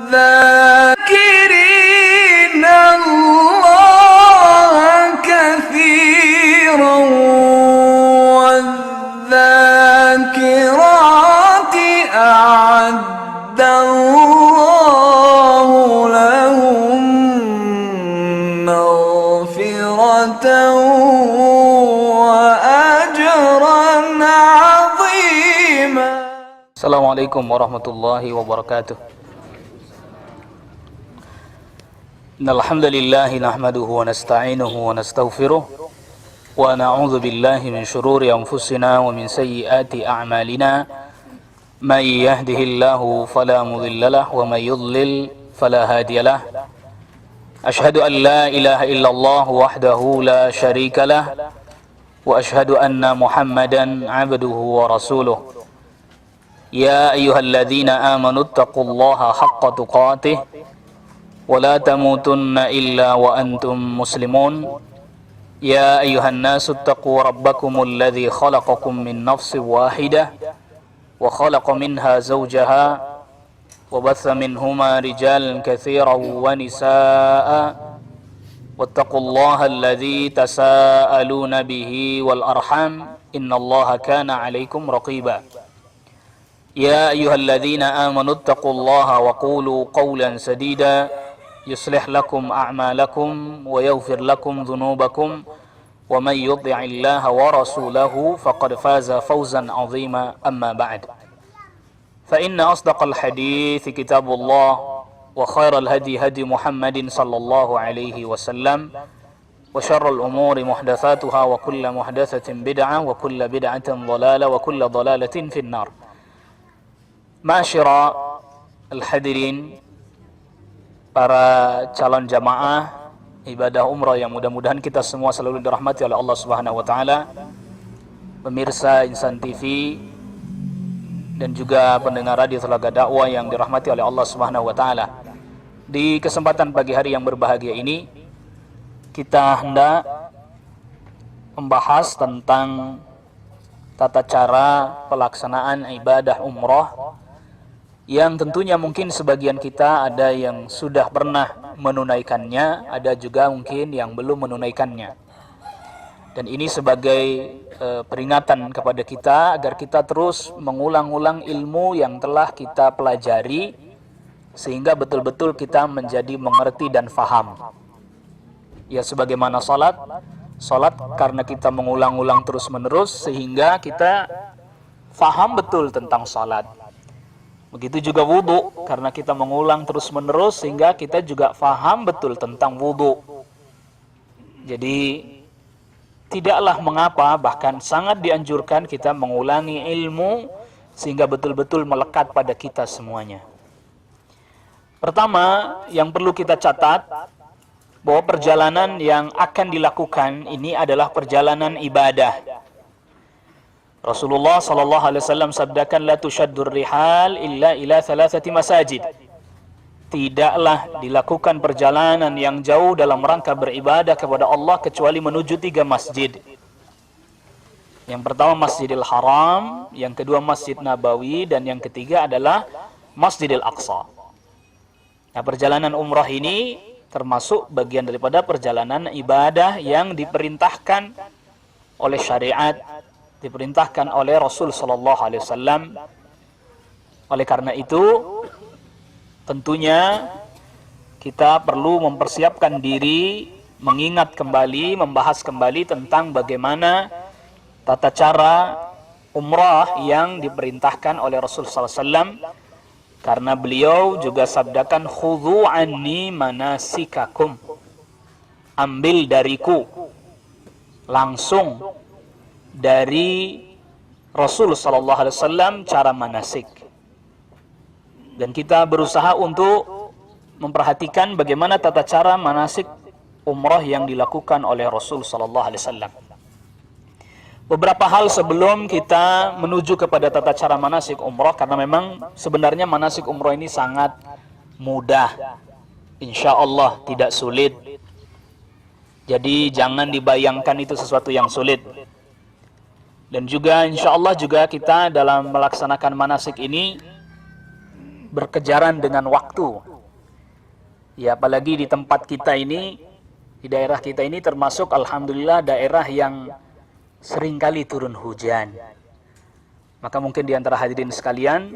والذاكرين الله كثيرا والذاكرات أعد الله لهم مغفرة وأجرا عظيما. Assalamualaikum warahmatullahi wabarakatuh. Innal hamdalillah nahmaduhu wa nasta'inuhu wa nastaghfiruh wa na'udzu billahi min shururi anfusina wa min sayyiati a'malina. May yahdihillahu fala mudilla lahu wa may yudlil fala hadiya lahu. Ashhadu an la ilaha illallah wahdahu la syarika lah wa ashhadu anna Muhammadan 'abduhu wa rasuluh. Ya ayyuhalladzina amanu taqullaha haqqa tuqatih wa la tamutunna illa wa antum muslimun. Ya ayyuhan nasu taqu rabbakumul ladzi khalaqakum min nafsin wahidah wa khalaqa minha zawjaha wa batha minhuma rijalan katsiran wa nisaa'a wattaqullaha alladzi tasaaluna bihi wal arham innallaha kana 'alaikum raqiba. Ya ayyuhalladzina amanu taqullaha wa qulu qawlan sadida yuslih lakum a'malakum wa yaghfir lakum dhunubakum wa may yuti'illaha wa rasulahu faqad faza fawzan 'azima. Amma ba'd. Fa inna asdaqal hadithi kitabullah wa khairal hadi hadi Muhammadin sallallahu alaihi wasallam wa syarrul umuri muhdatsatuha wa kullu muhdatsatin bid'ah wa kullu bid'atin dhalalah wa kullu dhalalatin finnar. Ma'asyiral hadirin, para calon jamaah ibadah umrah yang mudah-mudahan kita semua selalu dirahmati oleh Allah Subhanahu wa taala, pemirsa Insan TV dan juga pendengar radio Telaga Dakwah yang dirahmati oleh Allah Subhanahu wa taala. Di kesempatan pagi hari yang berbahagia ini, kita hendak membahas tentang tata cara pelaksanaan ibadah umrah yang tentunya mungkin sebagian kita ada yang sudah pernah menunaikannya, ada juga mungkin yang belum menunaikannya. Dan ini sebagai peringatan kepada kita agar kita terus mengulang-ulang ilmu yang telah kita pelajari sehingga betul-betul kita menjadi mengerti dan faham. Ya, sebagaimana salat karena kita mengulang-ulang terus-menerus sehingga kita faham betul tentang salat. Begitu juga wudu, karena kita mengulang terus-menerus sehingga kita juga faham betul tentang wudu. Jadi tidaklah mengapa, bahkan sangat dianjurkan kita mengulangi ilmu sehingga betul-betul melekat pada kita semuanya. Pertama, yang perlu kita catat bahwa perjalanan yang akan dilakukan ini adalah perjalanan ibadah. Rasulullah sallallahu alaihi wasallam sabdakan, la tushaddur rihal illa ila thalathati masajid. Tidaklah dilakukan perjalanan yang jauh dalam rangka beribadah kepada Allah kecuali menuju 3 masjid. Yang pertama Masjidil Haram, yang kedua Masjid Nabawi, dan yang ketiga adalah Masjidil Aqsa. Nah, perjalanan umrah ini termasuk bagian daripada perjalanan ibadah yang diperintahkan oleh syariat, diperintahkan oleh Rasul sallallahu alaihi wasallam. Oleh karena itu, tentunya kita perlu mempersiapkan diri, mengingat kembali, membahas kembali tentang bagaimana tata cara umrah yang diperintahkan oleh Rasul sallallahu alaihi wasallam, karena beliau juga sabdakan, khudhu anni manasikakum, ambil dariku, langsung dari Rasul sallallahu alaihi wasallam cara manasik. Dan kita berusaha untuk memperhatikan bagaimana tata cara manasik umrah yang dilakukan oleh Rasul sallallahu alaihi wasallam. Beberapa hal sebelum kita menuju kepada tata cara manasik umrah, karena memang sebenarnya manasik umrah ini sangat mudah, insya Allah tidak sulit. Jadi jangan dibayangkan itu sesuatu yang sulit. Dan juga insya Allah juga kita dalam melaksanakan manasik ini berkejaran dengan waktu. Ya, apalagi di tempat kita ini, di daerah kita ini termasuk alhamdulillah daerah yang sering kali turun hujan. Maka mungkin di antara hadirin sekalian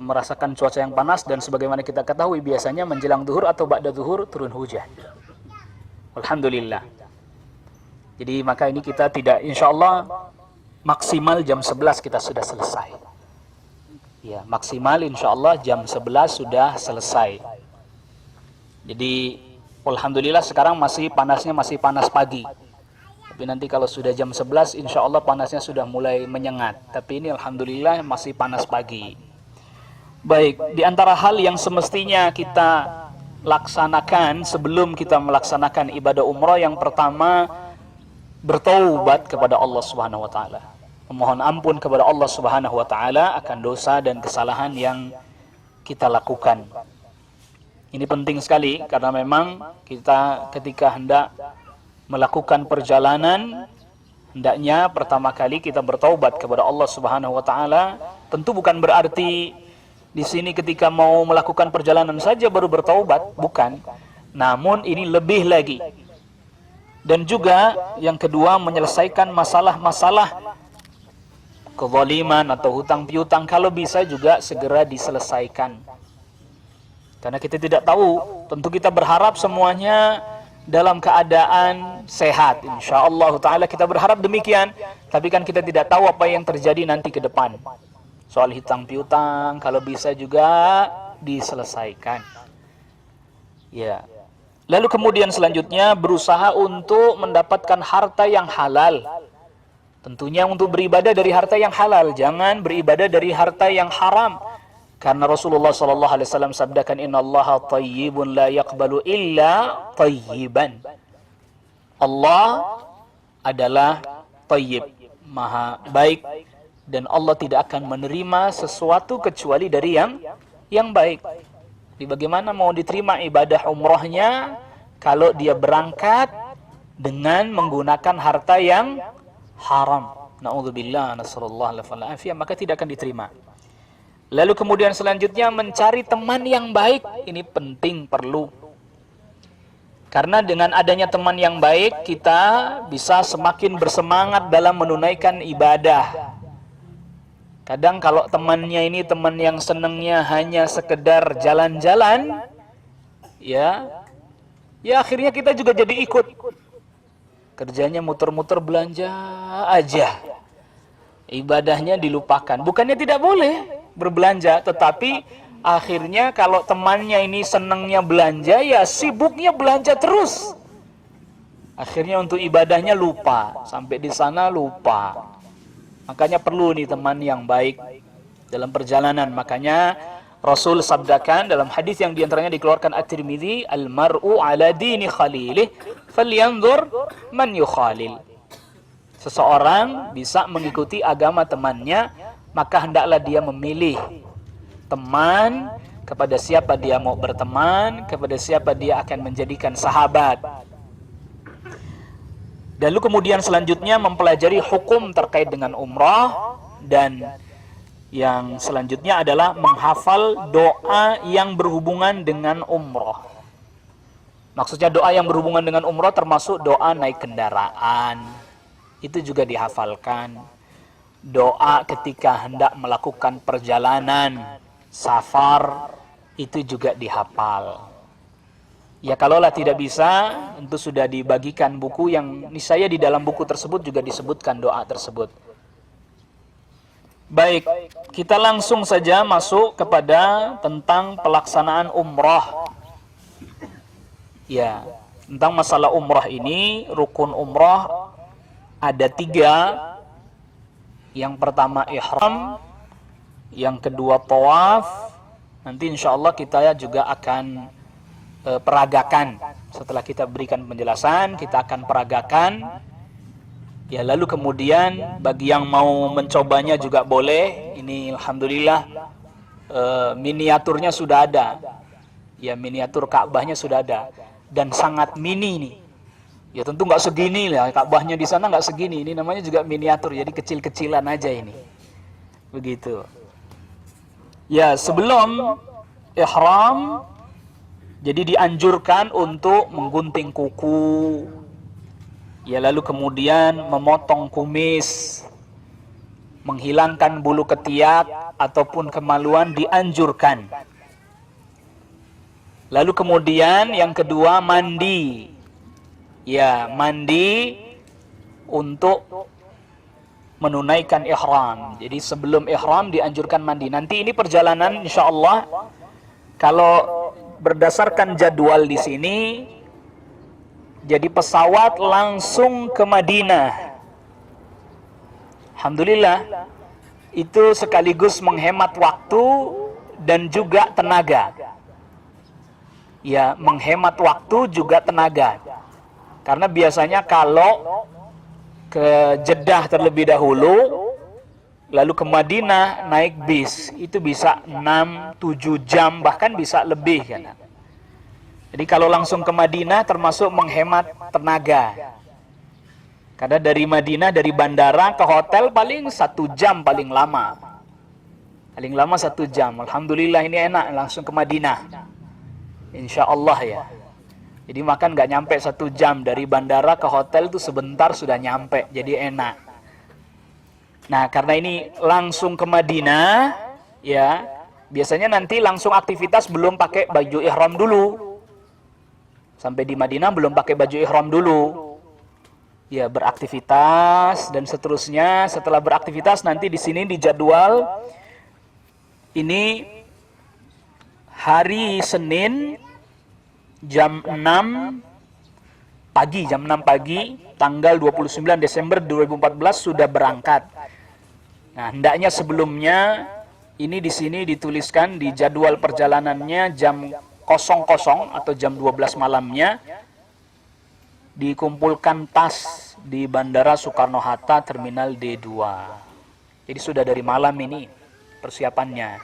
merasakan cuaca yang panas, dan sebagaimana kita ketahui biasanya menjelang zuhur atau ba'da zuhur turun hujan. Alhamdulillah. Jadi maka ini kita tidak, insya Allah maksimal jam 11 kita sudah selesai. Ya, maksimal insya Allah jam 11 sudah selesai. Jadi alhamdulillah sekarang panasnya masih panas pagi. Tapi nanti kalau sudah jam 11 insya Allah panasnya sudah mulai menyengat. Tapi ini alhamdulillah masih panas pagi. Baik, di antara hal yang semestinya kita laksanakan sebelum kita melaksanakan ibadah umrah, yang pertama bertaubat kepada Allah Subhanahu wa taala. Memohon ampun kepada Allah Subhanahu wa taala akan dosa dan kesalahan yang kita lakukan. Ini penting sekali karena memang kita ketika hendak melakukan perjalanan, hendaknya pertama kali kita bertaubat kepada Allah Subhanahu wa taala. Tentu bukan berarti di sini ketika mau melakukan perjalanan saja baru bertaubat, bukan. Namun ini lebih lagi. Dan juga yang kedua, menyelesaikan masalah-masalah kezaliman atau hutang piutang, kalau bisa juga segera diselesaikan. Karena kita tidak tahu, tentu kita berharap semuanya dalam keadaan sehat. InsyaAllah ta'ala kita berharap demikian. Tapi kan kita tidak tahu apa yang terjadi nanti ke depan. Soal hutang piutang, kalau bisa juga diselesaikan. Ya. Lalu kemudian selanjutnya berusaha untuk mendapatkan harta yang halal. Tentunya untuk beribadah dari harta yang halal. Jangan beribadah dari harta yang haram. Karena Rasulullah SAW sabdakan, innallaha tayyibun la yaqbalu illa tayyiban. Allah adalah tayyib, maha baik, dan Allah tidak akan menerima sesuatu kecuali dari yang baik. Jadi bagaimana mau diterima ibadah umrahnya kalau dia berangkat dengan menggunakan harta yang haram? Na'udzubillah, nasallallahu alaihi wasallam, maka tidak akan diterima. Lalu kemudian selanjutnya mencari teman yang baik. Ini penting, perlu. Karena dengan adanya teman yang baik, kita bisa semakin bersemangat dalam menunaikan ibadah. Kadang kalau temannya ini teman yang senangnya hanya sekedar jalan-jalan, ya akhirnya kita juga jadi ikut. Kerjanya muter-muter belanja aja. Ibadahnya dilupakan. Bukannya tidak boleh berbelanja, tetapi akhirnya kalau temannya ini senangnya belanja, ya sibuknya belanja terus. Akhirnya untuk ibadahnya lupa, sampai di sana lupa. Makanya perlu nih teman yang baik dalam perjalanan. Makanya Rasul sabdakan dalam hadis yang diantaranya dikeluarkan At-Tirmidzi, al-mar'u ala dini khalilih falyanzur man yukhalil. Seseorang bisa mengikuti agama temannya, maka hendaklah dia memilih teman, kepada siapa dia mau berteman, kepada siapa dia akan menjadikan sahabat. Lalu kemudian selanjutnya mempelajari hukum terkait dengan umrah, dan yang selanjutnya adalah menghafal doa yang berhubungan dengan umrah. Maksudnya doa yang berhubungan dengan umrah termasuk doa naik kendaraan, itu juga dihafalkan. Doa ketika hendak melakukan perjalanan safar, itu juga dihafal. Ya kalaulah tidak bisa, tentu sudah dibagikan buku yang niscaya di dalam buku tersebut juga disebutkan doa tersebut. Baik, kita langsung saja masuk kepada tentang pelaksanaan umrah. Ya, tentang masalah umrah ini, rukun umrah ada 3. Yang pertama ihram, yang kedua tawaf. Nanti insya Allah kita juga akan peragakan. Setelah kita berikan penjelasan, kita akan peragakan. Ya, lalu kemudian bagi yang mau mencobanya juga boleh. Ini alhamdulillah miniaturnya sudah ada. Ya, miniatur Ka'bahnya sudah ada dan sangat mini nih. Ya tentu nggak segini lah, Ka'bahnya di sana nggak segini. Ini namanya juga miniatur, jadi kecil-kecilan aja ini. Begitu. Ya, sebelum ihram Jadi dianjurkan untuk menggunting kuku, ya lalu kemudian memotong kumis, menghilangkan bulu ketiak ataupun kemaluan dianjurkan. Lalu kemudian yang kedua mandi. Ya, mandi untuk menunaikan ihram. Jadi sebelum ihram dianjurkan mandi. Nanti ini perjalanan insyaallah kalau berdasarkan jadwal di sini, jadi pesawat langsung ke Madinah. Alhamdulillah, itu sekaligus menghemat waktu dan juga tenaga. Ya, menghemat waktu juga tenaga. Karena biasanya kalau ke Jeddah terlebih dahulu, lalu ke Madinah naik bis, itu bisa 6-7 jam, bahkan bisa lebih kan. Jadi kalau langsung ke Madinah termasuk menghemat tenaga. Karena dari Madinah, dari bandara ke hotel paling 1 jam paling lama. Paling lama 1 jam. Alhamdulillah ini enak langsung ke Madinah. Insya Allah ya. Jadi makan nggak nyampe 1 jam, dari bandara ke hotel itu sebentar sudah nyampe. Jadi enak. Nah, karena ini langsung ke Madinah, ya, biasanya nanti langsung aktivitas belum pakai baju ihram dulu. Sampai di Madinah belum pakai baju ihram dulu. Ya, beraktivitas dan seterusnya. Setelah beraktivitas nanti di sini dijadwal ini hari Senin jam 6 pagi, tanggal 29 Desember 2014 sudah berangkat. Nah, hendaknya sebelumnya ini di sini dituliskan di jadwal perjalanannya jam 00 atau jam 12 malamnya dikumpulkan tas di Bandara Soekarno-Hatta Terminal D2. Jadi sudah dari malam ini persiapannya.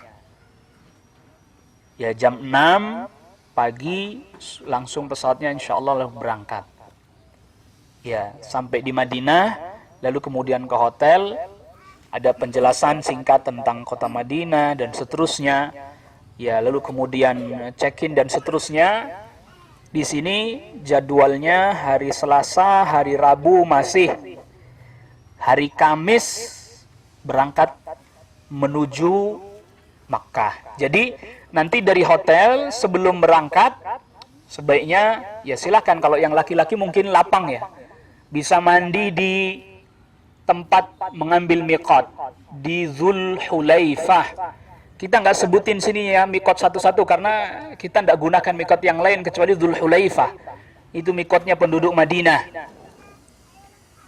Ya, jam 6 pagi langsung pesawatnya insya Allah berangkat. Ya, sampai di Madinah, lalu kemudian ke hotel. Ada penjelasan singkat tentang kota Madinah dan seterusnya. Ya, lalu kemudian check-in dan seterusnya. Di sini jadwalnya hari Selasa, hari Rabu masih. Hari Kamis berangkat menuju Makkah. Jadi nanti dari hotel sebelum berangkat sebaiknya ya silakan, kalau yang laki-laki mungkin lapang ya. Bisa mandi di tempat mengambil miqat di Dzulhulaifah. Kita nggak sebutin sini ya miqat satu-satu karena kita nggak gunakan miqat yang lain kecuali Dzulhulaifah. Itu miqatnya penduduk Madinah.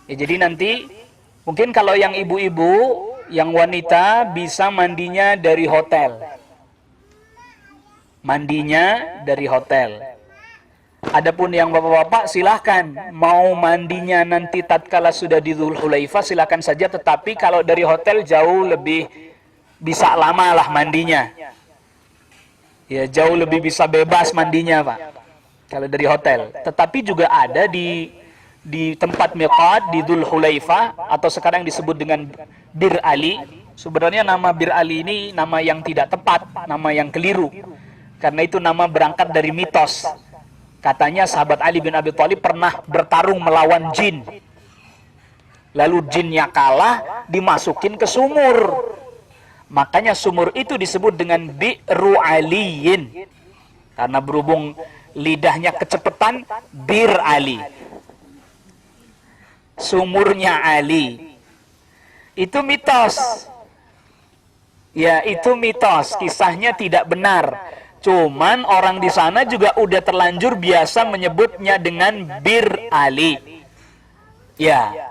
Ya, jadi nanti mungkin kalau yang ibu-ibu, yang wanita bisa mandinya dari hotel. Mandinya dari hotel. Adapun yang bapak-bapak silahkan mau mandinya nanti tatkala sudah di Dzulhulaifah silahkan saja, tetapi kalau dari hotel jauh lebih bisa lama lah mandinya. Ya, jauh lebih bisa bebas mandinya Pak kalau dari hotel. Tetapi juga ada di tempat miqat di Dzulhulaifah atau sekarang disebut dengan Bir Ali. Sebenarnya nama Bir Ali ini nama yang tidak tepat, nama yang keliru. Karena itu nama berangkat dari mitos. Katanya sahabat Ali bin Abi Thalib pernah bertarung melawan jin. Lalu jinnya kalah, dimasukin ke sumur. Makanya sumur itu disebut dengan Bi'ru Aliyin. Karena berhubung lidahnya kecepatan, Bir Ali. Sumurnya Ali. Itu mitos. Ya, itu mitos. Kisahnya tidak benar. Cuman orang di sana juga udah terlanjur biasa menyebutnya dengan Bir Ali. Ya.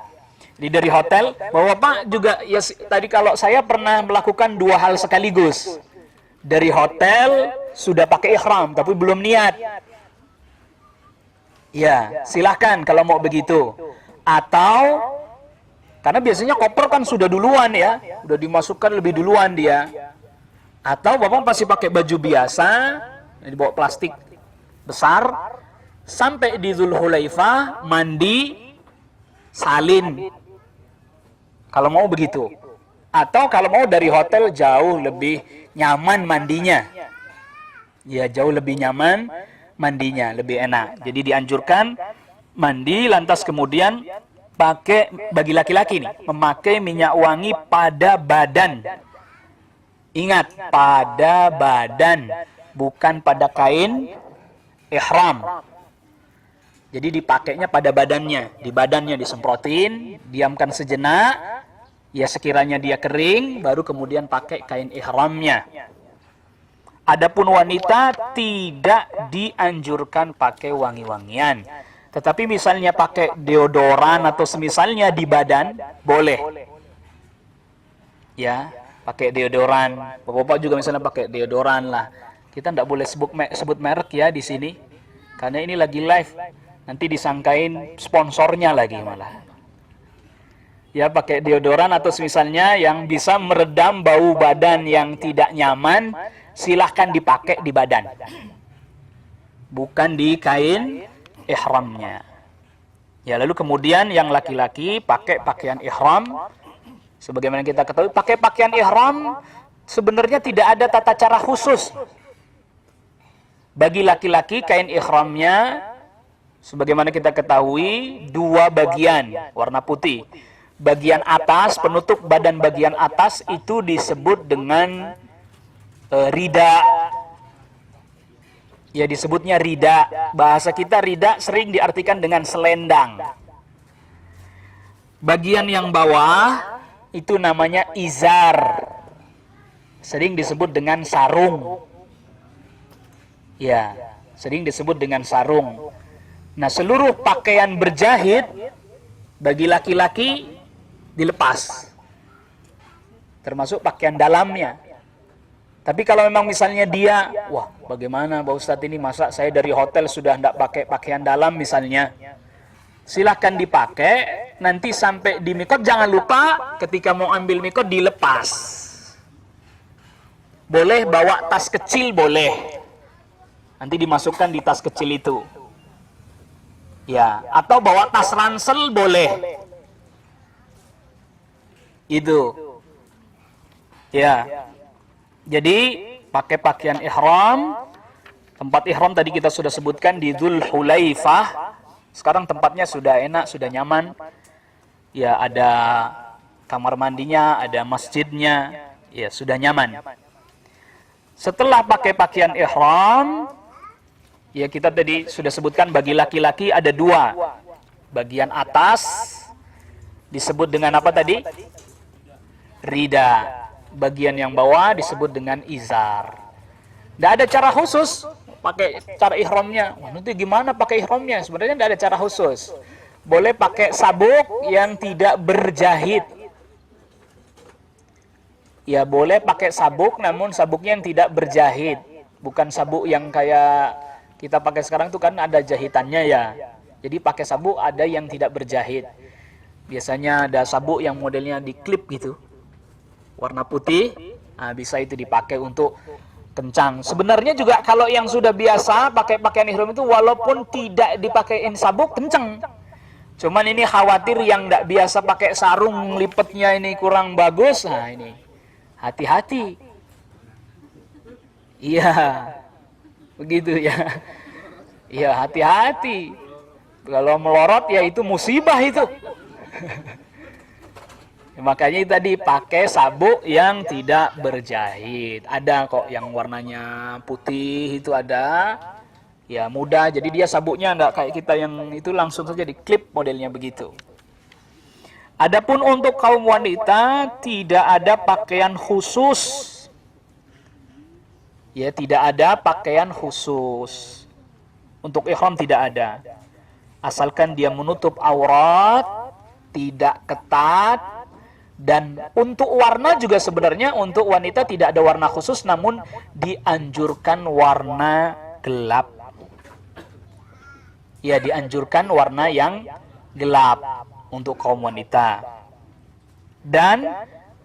Jadi dari hotel, Bapak juga ya tadi kalau saya pernah melakukan 2 hal sekaligus. Dari hotel sudah pakai ihram tapi belum niat. Ya, silahkan kalau mau begitu. Atau karena biasanya koper kan sudah duluan ya, udah dimasukkan lebih duluan dia. Atau Bapak pasti pakai baju biasa, dibawa plastik besar, sampai di Dzulhulaifah, mandi, salin. Kalau mau begitu. Atau kalau mau dari hotel jauh lebih nyaman mandinya. Ya, jauh lebih nyaman mandinya lebih enak. Jadi dianjurkan mandi lantas kemudian pakai, bagi laki-laki nih, memakai minyak wangi pada badan. Ingat, pada badan, bukan pada kain ihram. Jadi dipakainya pada badannya, di badannya disemprotin, diamkan sejenak, ya sekiranya dia kering, baru kemudian pakai kain ihramnya. Adapun wanita tidak dianjurkan pakai wangi-wangian. Tetapi misalnya pakai deodoran atau semisalnya di badan, boleh. Ya, pakai deodoran. Bapak-bapak juga misalnya pakai deodoran lah. Kita tidak boleh sebut merek ya di sini. Karena ini lagi live. Nanti disangkain sponsornya lagi malah. Ya, pakai deodoran atau semisalnya yang bisa meredam bau badan yang tidak nyaman, silahkan dipakai di badan. Bukan di kain ihramnya. Ya, lalu kemudian yang laki-laki pakai pakaian ihram. Sebagaimana kita ketahui, pakai pakaian ihram sebenarnya tidak ada tata cara khusus. Bagi laki-laki kain ihramnya sebagaimana kita ketahui dua bagian warna putih. Bagian atas, penutup badan bagian atas itu disebut dengan rida. Ya, disebutnya rida. Bahasa kita rida sering diartikan dengan selendang. Bagian yang bawah itu namanya izar. Sering disebut dengan sarung. Ya, sering disebut dengan sarung. Nah, seluruh pakaian berjahit bagi laki-laki dilepas. Termasuk pakaian dalamnya. Tapi kalau memang misalnya dia, wah bagaimana Pak Ustadz ini, masa saya dari hotel sudah tidak pakai pakaian dalam misalnya. Silahkan dipakai, nanti sampai di mikot jangan lupa ketika mau ambil mikot dilepas. Boleh bawa tas kecil, boleh. Nanti dimasukkan di tas kecil itu. Ya, atau bawa tas ransel boleh. Itu. Ya. Jadi pakai pakaian ihram. Tempat ihram tadi kita sudah sebutkan di Dzulhulaifah. Sekarang tempatnya sudah enak, sudah nyaman. Ya, ada kamar mandinya, ada masjidnya. Ya, sudah nyaman. Setelah pakai pakaian ihram, ya kita tadi sudah sebutkan bagi laki-laki ada dua. Bagian atas disebut dengan apa tadi? Rida. Bagian yang bawah disebut dengan izar. Tidak ada cara khusus pakai cara ihramnya. Wah, nanti gimana pakai ihramnya? Sebenarnya tidak ada cara khusus. Boleh pakai sabuk yang tidak berjahit. Ya, boleh pakai sabuk, namun sabuknya yang tidak berjahit. Bukan sabuk yang kayak kita pakai sekarang itu kan ada jahitannya ya. Jadi pakai sabuk ada yang tidak berjahit. Biasanya ada sabuk yang modelnya diklip gitu. Warna putih, nah bisa itu dipakai untuk kencang. Sebenarnya juga kalau yang sudah biasa pakai pakaian ihram itu walaupun tidak dipakein sabuk kencang. Cuman ini khawatir yang tidak biasa pakai sarung lipatnya ini kurang bagus. Nah ini hati-hati. Iya, begitu ya. Iya, hati-hati. Kalau melorot ya itu musibah itu. Makanya tadi pakai sabuk yang tidak berjahit. Ada kok yang warnanya putih itu ada. Ya mudah, jadi dia sabuknya enggak kayak kita yang itu langsung saja diklip modelnya begitu. Adapun untuk kaum wanita tidak ada pakaian khusus. Ya, tidak ada pakaian khusus. Untuk ihram tidak ada. Asalkan dia menutup aurat, tidak ketat. Dan untuk warna juga sebenarnya untuk wanita tidak ada warna khusus, namun dianjurkan warna gelap. Ya, dianjurkan warna yang gelap untuk kaum wanita. Dan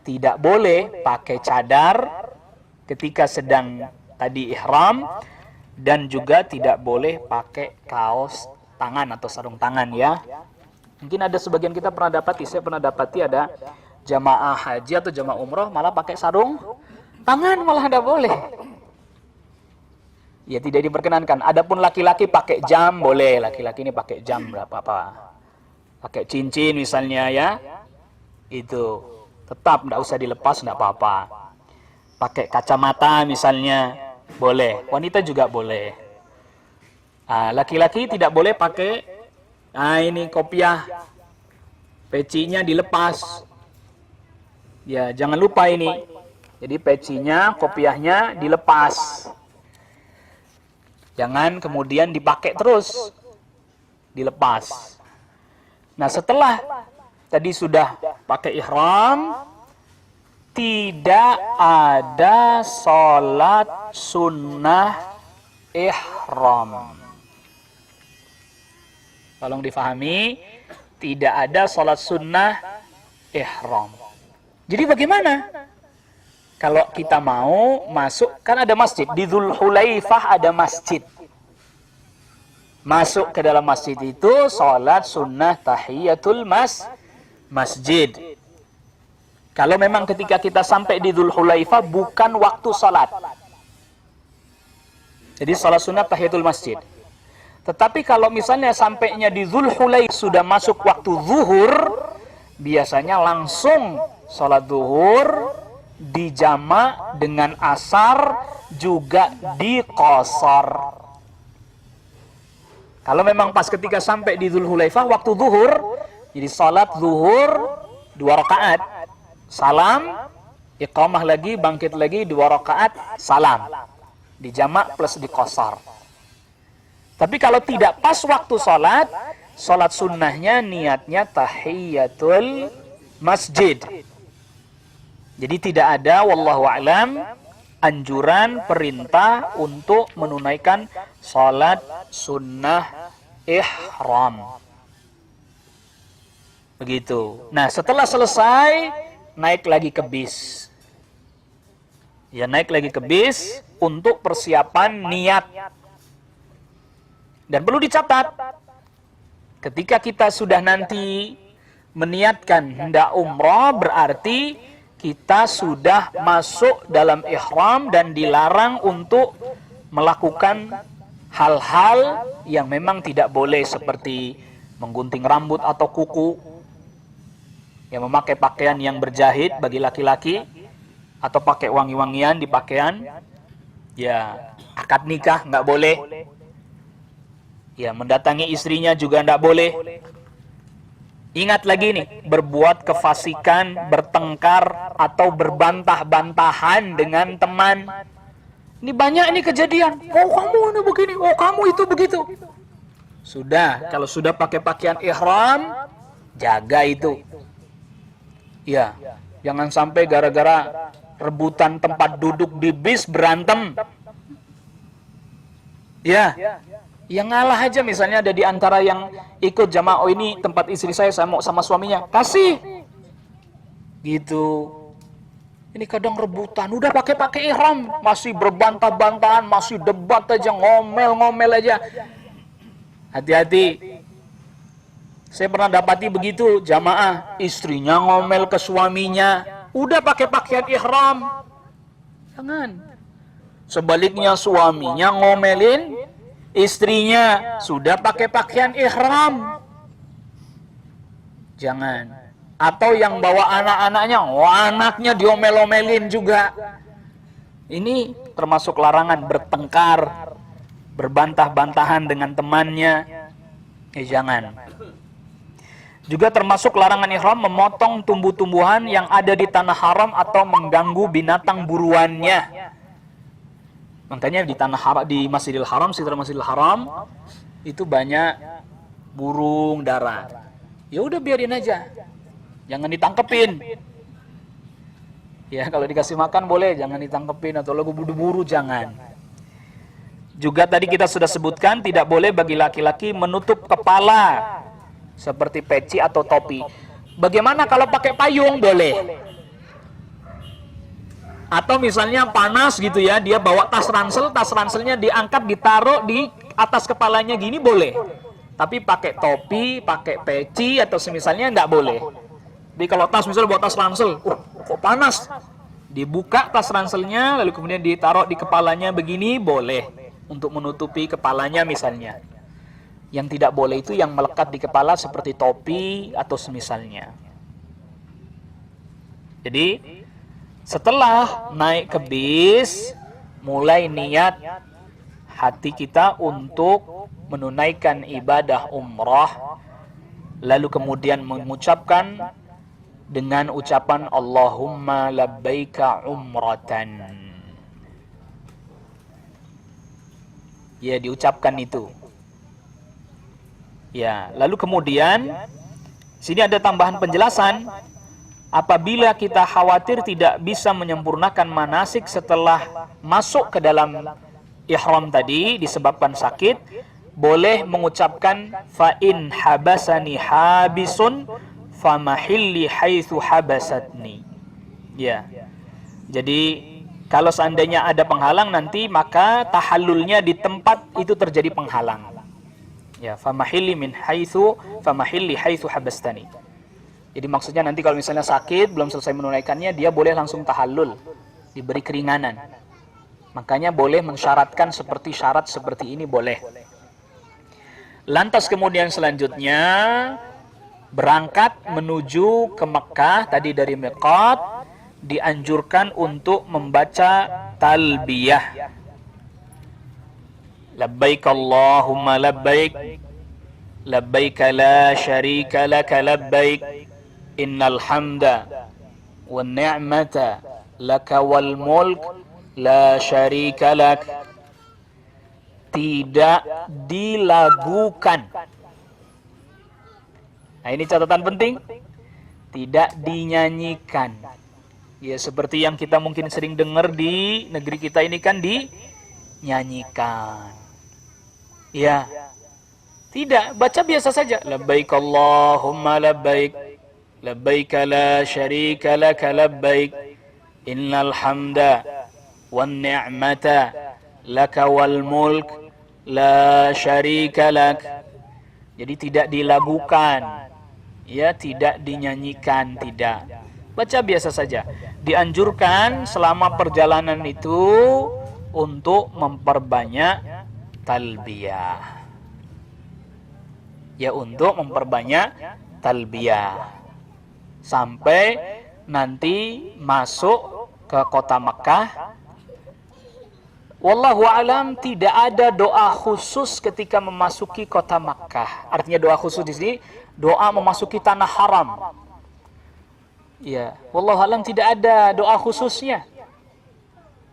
tidak boleh pakai cadar ketika sedang tadi ihram, dan juga tidak boleh pakai kaos tangan atau sarung tangan ya. Mungkin ada sebagian kita pernah dapati, saya pernah dapati ada jamaah haji atau jamaah umroh malah pakai sarung tangan, malah tidak boleh. Ya tidak diperkenankan. Adapun laki-laki pakai jam boleh. Laki-laki ini pakai jam berapa apa. Pakai cincin misalnya ya. Itu tetap tidak usah dilepas, tidak apa-apa. Pakai kacamata misalnya boleh. Wanita juga boleh. Laki-laki tidak boleh pakai ini kopiah. Pecinya dilepas. Ya, jangan lupa ini. Jadi pecinya, kopiahnya dilepas. Jangan kemudian dipakai terus. Dilepas. Nah, setelah tadi sudah pakai ihram, tidak ada sholat sunnah ihram. Tolong difahami, tidak ada sholat sunnah ihram. Jadi bagaimana? Kalau kita mau masuk, kan ada masjid. Di Dzulhulaifah ada masjid. Masuk ke dalam masjid itu, sholat sunnah tahiyatul masjid. Kalau memang ketika kita sampai di Dzulhulaifah, bukan waktu sholat. Jadi sholat sunnah tahiyatul masjid. Tetapi kalau misalnya sampainya di Dzulhulaifah sudah masuk waktu zuhur, biasanya langsung sholat zuhur dijamak dengan asar, juga diqashar. Kalau memang pas ketika sampai di Dzulhulaifah waktu zuhur, jadi salat zuhur 2 rakaat, salam, iqamah lagi, bangkit lagi 2 rakaat, salam. Dijamak plus diqashar. Tapi kalau tidak pas waktu salat sunnahnya niatnya tahiyatul masjid. Jadi tidak ada, wallahu a'lam, anjuran, perintah untuk menunaikan salat sunnah ihram. Begitu. Nah, setelah selesai, naik lagi ke bis. Ya, naik lagi ke bis untuk persiapan niat. Dan perlu dicatat, ketika kita sudah nanti meniatkan hendak umrah, berarti kita sudah masuk dalam ihram dan dilarang untuk melakukan hal-hal yang memang tidak boleh, seperti menggunting rambut atau kuku, yang memakai pakaian yang berjahit bagi laki-laki, atau pakai wangi-wangian di pakaian. Ya, akad nikah nggak boleh. Ya, mendatangi istrinya juga nggak boleh. Ingat lagi nih, berbuat kefasikan, bertengkar, atau berbantah-bantahan dengan teman. Ini banyak ini kejadian. Oh, kamu ini begini, oh kamu itu begitu. Sudah, kalau sudah pakai pakaian ihram, jaga itu. Ya, jangan sampai gara-gara rebutan tempat duduk di bis berantem. Ya, yang ngalah aja, misalnya ada di antara yang ikut jamaah, oh ini tempat istri saya mau sama suaminya, kasih. Gitu. Ini kadang rebutan, udah pakai ihram, masih berbantah-bantahan, masih debat aja, ngomel-ngomel aja. Hati-hati. Saya pernah dapati begitu, jamaah, istrinya ngomel ke suaminya, udah pakai pakaian ihram. Jangan. Sebaliknya suaminya ngomelin istrinya, sudah pakai pakaian ihram. Jangan. Atau yang bawa anak-anaknya, anaknya diomel-omelin juga. Ini termasuk larangan, bertengkar, berbantah-bantahan dengan temannya. Jangan. Juga termasuk larangan ihram memotong tumbuh-tumbuhan yang ada di tanah haram atau mengganggu binatang buruannya. Makanya di tanah haram, di Masjidil Haram, sekitar Masjidil Haram itu banyak burung dara. Ya udah biarin aja, jangan ditangkepin. Ya, kalau dikasih makan boleh, jangan ditangkepin, atau lagu buru-buru jangan. Juga tadi kita sudah sebutkan, tidak boleh bagi laki-laki menutup kepala seperti peci atau topi. Bagaimana kalau pakai payung? Boleh. Atau misalnya panas gitu ya, dia bawa tas ranselnya diangkat, ditaruh di atas kepalanya gini, boleh. Tapi pakai topi, pakai peci atau semisalnya nggak boleh. Jadi kalau tas misalnya bawa tas ransel, kok panas? Dibuka tas ranselnya, lalu kemudian ditaruh di kepalanya begini, boleh. untuk menutupi kepalanya misalnya. Yang tidak boleh itu yang melekat di kepala seperti topi atau semisalnya. Jadi setelah naik ke bis, mulai niat hati kita untuk menunaikan ibadah umrah, lalu kemudian mengucapkan dengan ucapan Allahumma labbaika umratan. Ya, diucapkan itu. Ya, lalu kemudian sini ada tambahan penjelasan. Apabila kita khawatir tidak bisa menyempurnakan manasik setelah masuk ke dalam ihram tadi disebabkan sakit, boleh mengucapkan fa in habasani habisun famahilli haitsu habasatni. Ya. Jadi kalau seandainya ada penghalang nanti maka tahallulnya di tempat itu terjadi penghalang. Ya, famahilli haitsu habastani. Jadi maksudnya nanti kalau misalnya sakit belum selesai menunaikannya, dia boleh langsung tahallul, diberi keringanan. Makanya boleh mensyaratkan seperti syarat seperti ini boleh. Lantas kemudian selanjutnya berangkat menuju ke Mekah, tadi dari miqat dianjurkan untuk membaca talbiyah. Labbaik Allahumma labbaik, labbaik la syarika laka labbaik, innal hamda wan ni'mata laka wal mulk la syarika lak. Tidak dilagukan. Nah, ini catatan penting. Tidak dinyanyikan. Ya, seperti yang kita mungkin sering dengar di negeri kita ini kan dinyanyikan. Ya. Tidak, baca biasa saja. Labbaik Allahumma labbaik, labbaik la syarika laka labbaik, innal hamda wan ni'mata laka wal mulk la syarika lak. Jadi tidak dilagukan, ya, tidak dinyanyikan, tidak. Baca biasa saja. Dianjurkan selama perjalanan itu untuk memperbanyak talbiyah. Ya, untuk memperbanyak talbiyah. Sampai nanti masuk ke kota Mekah. Wallahu alam, tidak ada doa khusus ketika memasuki kota Makkah. Artinya doa khusus di sini doa memasuki tanah haram. Ya, wallahu alam tidak ada doa khususnya.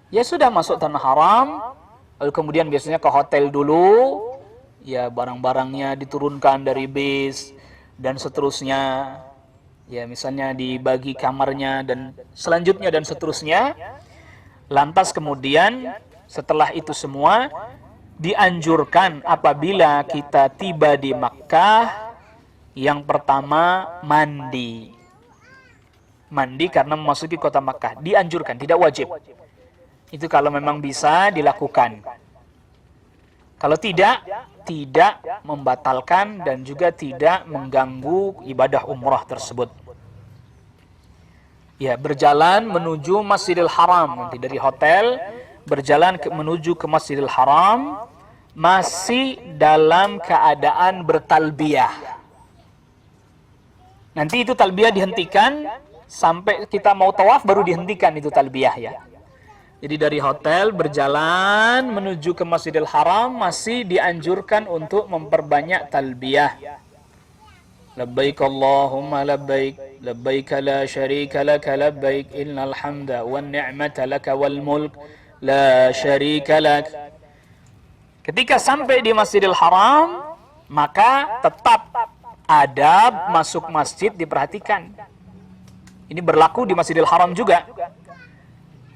Ya sudah masuk tanah haram, lalu kemudian biasanya ke hotel dulu. Ya, barang-barangnya diturunkan dari bis dan seterusnya. Ya, misalnya dibagi kamarnya dan selanjutnya dan seterusnya. Lantas kemudian setelah itu semua dianjurkan apabila kita tiba di Makkah, yang pertama mandi. Mandi karena memasuki kota Makkah. Dianjurkan, tidak wajib. Itu kalau memang bisa dilakukan. Kalau tidak membatalkan dan juga tidak mengganggu ibadah umrah tersebut. Ya, berjalan menuju Masjidil Haram. Nanti dari hotel berjalan menuju ke Masjidil Haram masih dalam keadaan bertalbiyah. Nanti itu talbiyah dihentikan sampai kita mau tawaf baru dihentikan itu talbiyah, ya. Jadi dari hotel berjalan menuju ke Masjidil Haram masih dianjurkan untuk memperbanyak talbiyah. Labbaik Allahumma labbaik, labbaik la syarika laka labbaik, innal hamda wan ni'mata laka wal mulk la syarika lak. Ketika sampai di Masjidil Haram, maka tetap adab masuk masjid diperhatikan. Ini berlaku di Masjidil Haram juga.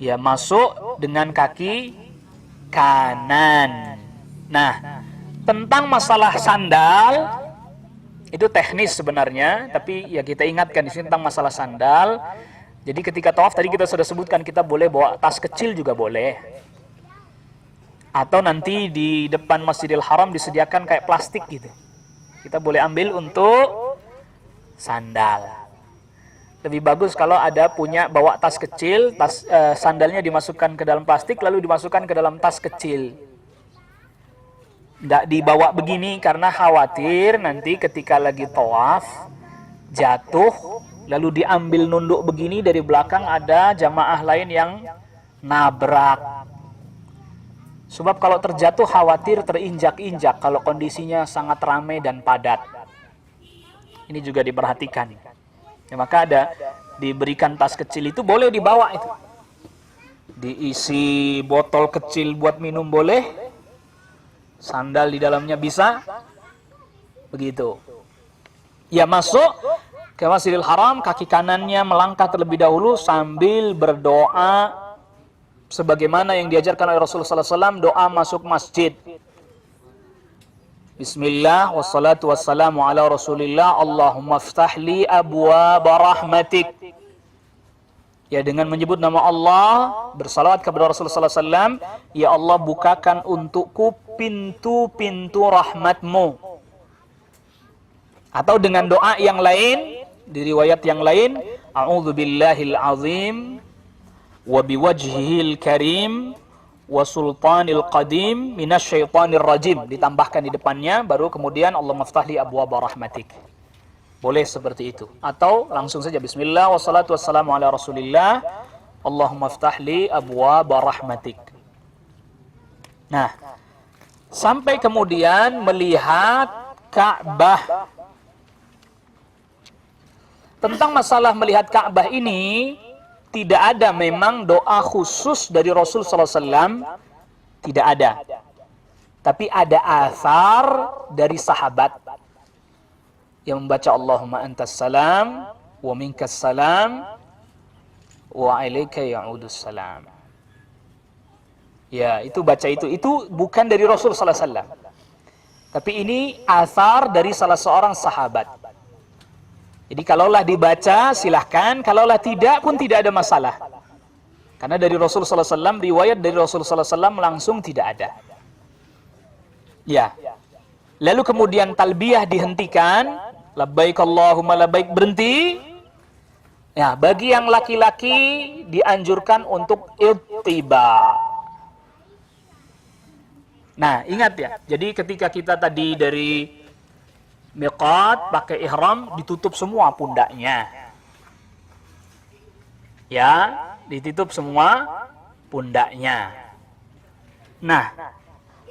Ya, masuk dengan kaki kanan. Nah, tentang masalah sandal itu teknis sebenarnya, tapi ya kita ingatkan di sini tentang masalah sandal. Jadi ketika tawaf tadi kita sudah sebutkan kita boleh bawa tas kecil juga boleh. Atau nanti di depan Masjidil Haram disediakan kayak plastik gitu. Kita boleh ambil untuk sandal. Lebih bagus kalau ada punya bawa tas kecil, sandalnya dimasukkan ke dalam plastik lalu dimasukkan ke dalam tas kecil. Tidak dibawa begini karena khawatir nanti ketika lagi tawaf jatuh lalu diambil nunduk begini, dari belakang ada jamaah lain yang nabrak. Sebab kalau terjatuh khawatir terinjak-injak kalau kondisinya sangat ramai dan padat. Ini juga diperhatikan. Ya, maka ada diberikan tas kecil itu boleh dibawa itu. Diisi botol kecil buat minum boleh. Sandal di dalamnya bisa. Begitu. Ya, masuk ke Masjidil Haram, kaki kanannya melangkah terlebih dahulu sambil berdoa sebagaimana yang diajarkan oleh Rasulullah SAW, doa masuk masjid. Bismillah wassalatu wassalamu ala Rasulillah, Allahumma ftah li abwaaba rahmatik. Ya, dengan menyebut nama Allah, bersalawat kepada Rasulullah SAW, ya Allah bukakan untukku pintu-pintu rahmatmu. Atau dengan doa yang lain, di riwayat yang lain, a'udzu billahil azim wa biwajhihil karim wa sultanil qadim minasyaitonir rajim. Ditambahkan di depannya, baru kemudian Allahumma ftahli abwaaba rahmatik. Boleh seperti itu. Atau langsung saja bismillah wassalatu wassalamu ala Rasulillah, Allahumma ftahli abwaaba rahmatik. Nah, sampai kemudian melihat Ka'bah. Tentang masalah melihat Ka'bah ini, tidak ada memang doa khusus dari Rasul SAW, tidak ada. Tapi ada athar dari sahabat yang membaca Allahumma antas salam wa minkas salam wa ilaika ya'udus salam. Ya, itu baca itu. Itu bukan dari Rasul SAW. Tapi ini athar dari salah seorang sahabat. Jadi kalaulah dibaca silahkan, kalaulah tidak pun tidak ada masalah. Karena dari Rasulullah SAW, riwayat dari Rasulullah SAW langsung tidak ada. Ya. Lalu kemudian talbiyah dihentikan, labbaik Allahumma labbaik, berhenti. Ya, bagi yang laki-laki dianjurkan untuk ittiba. Nah, ingat ya. Jadi ketika kita tadi dari miqat pakai ihram, ditutup semua pundaknya. Ya, ditutup semua pundaknya. Nah,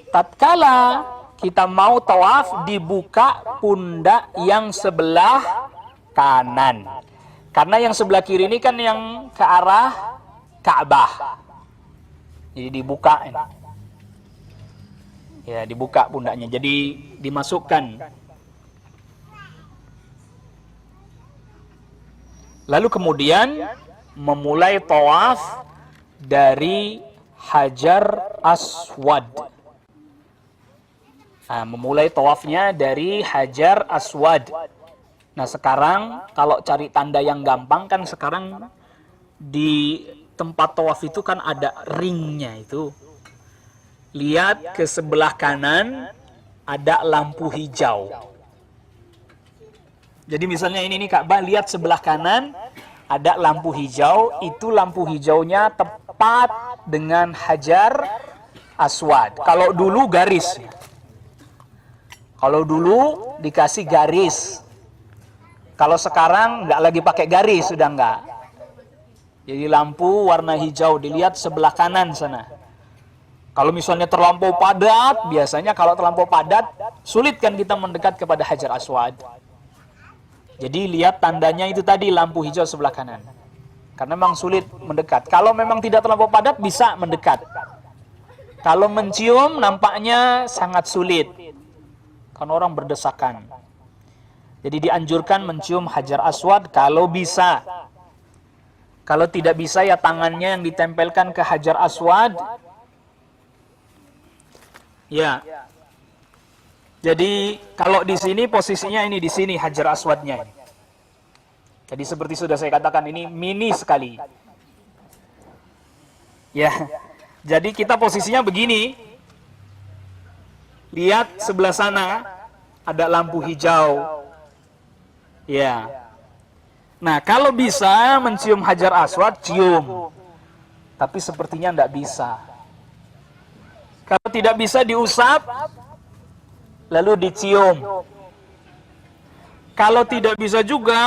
tatkala kita mau tawaf, dibuka pundak yang sebelah kanan. Karena yang sebelah kiri ini kan yang ke arah Ka'bah. Jadi dibuka ini. Ya, dibuka pundaknya. Jadi dimasukkan. Lalu kemudian memulai tawaf dari Hajar Aswad. Nah, memulai tawafnya dari Hajar Aswad. Nah, sekarang kalau cari tanda yang gampang kan sekarang di tempat tawaf itu kan ada ringnya itu. Lihat ke sebelah kanan ada lampu hijau. Jadi misalnya ini Ka'bah, lihat sebelah kanan ada lampu hijau, itu lampu hijaunya tepat dengan Hajar Aswad. Kalau dulu garis. Kalau dulu dikasih garis. Kalau sekarang nggak lagi pakai garis, sudah nggak. Jadi lampu warna hijau, dilihat sebelah kanan sana. Kalau misalnya terlampau padat, biasanya kalau terlampau padat, sulit kan kita mendekat kepada Hajar Aswad. Jadi lihat tandanya itu tadi, lampu hijau sebelah kanan. Karena memang sulit mendekat. Kalau memang tidak terlampau padat, bisa mendekat. Kalau mencium, nampaknya sangat sulit. Karena orang berdesakan. Jadi dianjurkan mencium Hajar Aswad kalau bisa. Kalau tidak bisa, ya tangannya yang ditempelkan ke Hajar Aswad. Ya. Jadi kalau di sini posisinya ini di sini Hajar Aswadnya. Jadi seperti sudah saya katakan, ini mini sekali. Ya. Jadi kita posisinya begini. Lihat sebelah sana ada lampu hijau. Ya. Nah, kalau bisa mencium Hajar Aswad, cium. Tapi sepertinya tidak bisa. Kalau tidak bisa diusap, lalu dicium. Kalau tidak bisa juga,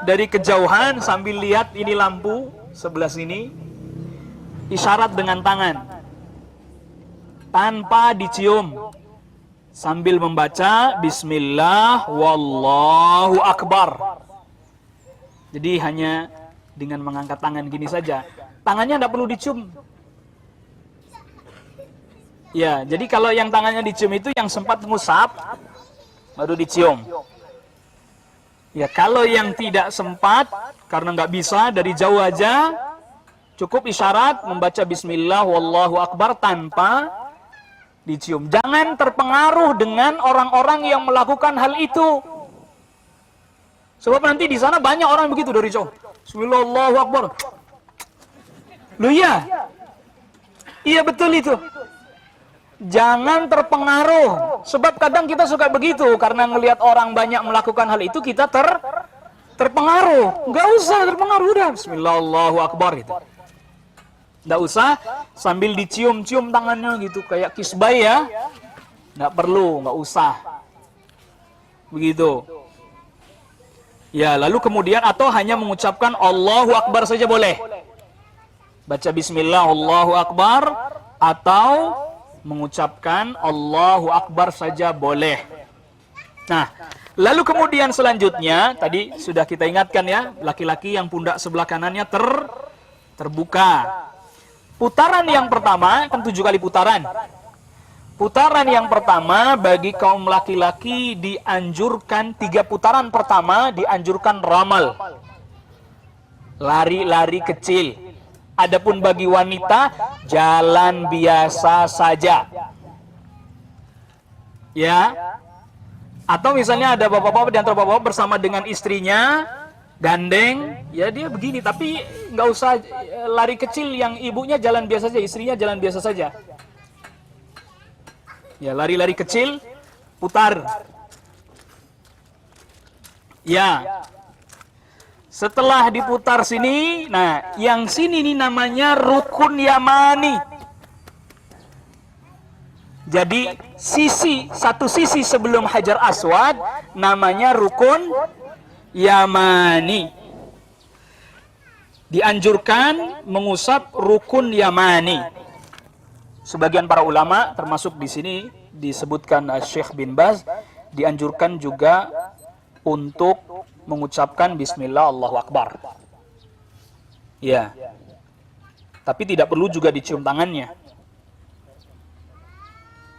dari kejauhan sambil lihat ini lampu sebelah sini, isyarat dengan tangan tanpa dicium, sambil membaca Bismillah wallahu akbar. Jadi hanya dengan mengangkat tangan gini saja, tangannya tidak perlu dicium. Ya, jadi kalau yang tangannya dicium itu yang sempat ngusap baru dicium. Ya, kalau yang tidak sempat karena nggak bisa, dari jauh aja cukup isyarat membaca Bismillah wallahu akbar tanpa dicium. Jangan terpengaruh dengan orang-orang yang melakukan hal itu. Sebab nanti di sana banyak orang begitu dari jauh. Bismillah wallahu akbar. Loh iya. Iya betul itu. Jangan terpengaruh. Sebab kadang kita suka begitu, karena ngelihat orang banyak melakukan hal itu kita terpengaruh. Nggak usah terpengaruh, udah Bismillah Allahu Akbar gitu. Nggak usah sambil dicium-cium tangannya gitu kayak kisbay ya. Nggak perlu, nggak usah. Begitu. Ya, lalu kemudian atau hanya mengucapkan Allahu Akbar saja boleh. Baca Bismillah Allahu Akbar atau mengucapkan Allahu Akbar saja boleh. Nah, lalu kemudian selanjutnya, tadi sudah kita ingatkan ya, laki-laki yang pundak sebelah kanannya terbuka. Putaran yang pertama, kan 7 kali putaran. Putaran yang pertama bagi kaum laki-laki dianjurkan 3 putaran pertama dianjurkan ramal. Lari-lari kecil. Adapun bagi wanita, jalan biasa saja. Ya. Atau misalnya ada bapak-bapak di antara bapak-bapak bersama dengan istrinya, gandeng, ya dia begini, tapi nggak usah lari kecil, yang ibunya jalan biasa saja, istrinya jalan biasa saja. Ya, lari-lari kecil, putar. Ya. Setelah diputar sini, nah yang sini nih namanya rukun yamani. Jadi satu sisi sebelum Hajar Aswad namanya rukun yamani. Dianjurkan mengusap rukun yamani. Sebagian para ulama termasuk di sini disebutkan Syekh bin Baz, dianjurkan juga untuk mengucapkan Bismillah Allahu Akbar. Ya. Tapi tidak perlu juga dicium tangannya.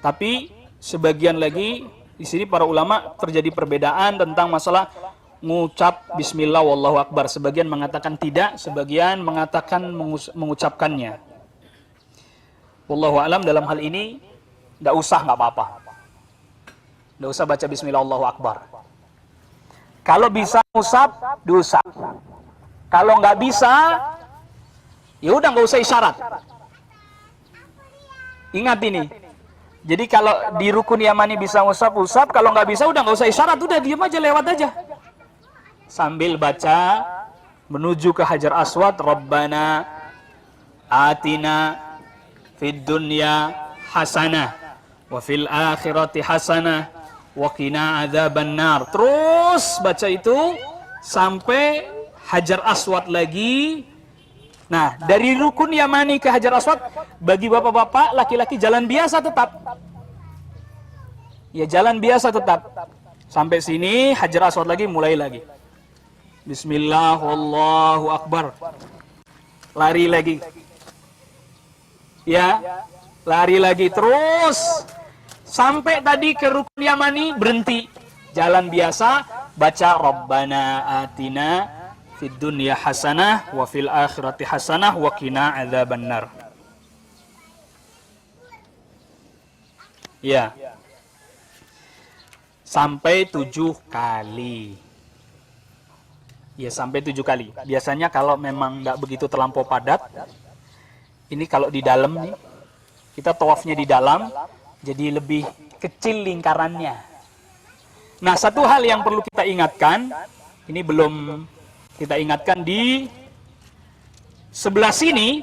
Tapi sebagian lagi di sini para ulama terjadi perbedaan tentang masalah mengucap Bismillah Wallahu Akbar. Sebagian mengatakan tidak, sebagian mengatakan mengucapkannya. Wallahu alam, dalam hal ini tidak usah, nggak apa-apa. Tidak usah baca Bismillah Allahu Akbar. Kalau bisa usap, diusap. Kalau nggak bisa, ya udah nggak usah isyarat. Ingat ini. Jadi kalau di rukun yamani bisa usap, kalau nggak bisa udah nggak usah isyarat, udah diam aja, lewat aja. Sambil baca menuju ke Hajar Aswad, Rabbana atina fid dunya hasanah wa fil akhirati hasanah wa qina adzaban nar. Terus baca itu sampai Hajar Aswad lagi. Nah, dari rukun yamani ke Hajar Aswad bagi bapak-bapak, laki-laki jalan biasa tetap. Ya, jalan biasa tetap. Sampai sini Hajar Aswad lagi, mulai lagi. Bismillah wallahu akbar. Lari lagi. Ya, lari lagi terus sampai tadi ke rukun yamani, berhenti. Jalan biasa, baca Rabbana atina fid dunya hasanah wa fil akhirati hasanah wa qina adzabannar. Ya. Sampai 7 kali. Ya, sampai 7 kali. Biasanya kalau memang nggak begitu terlampau padat, ini kalau di dalam nih, kita tawafnya di dalam, jadi lebih kecil lingkarannya. Nah, satu hal yang perlu kita ingatkan, ini belum kita ingatkan, di sebelah sini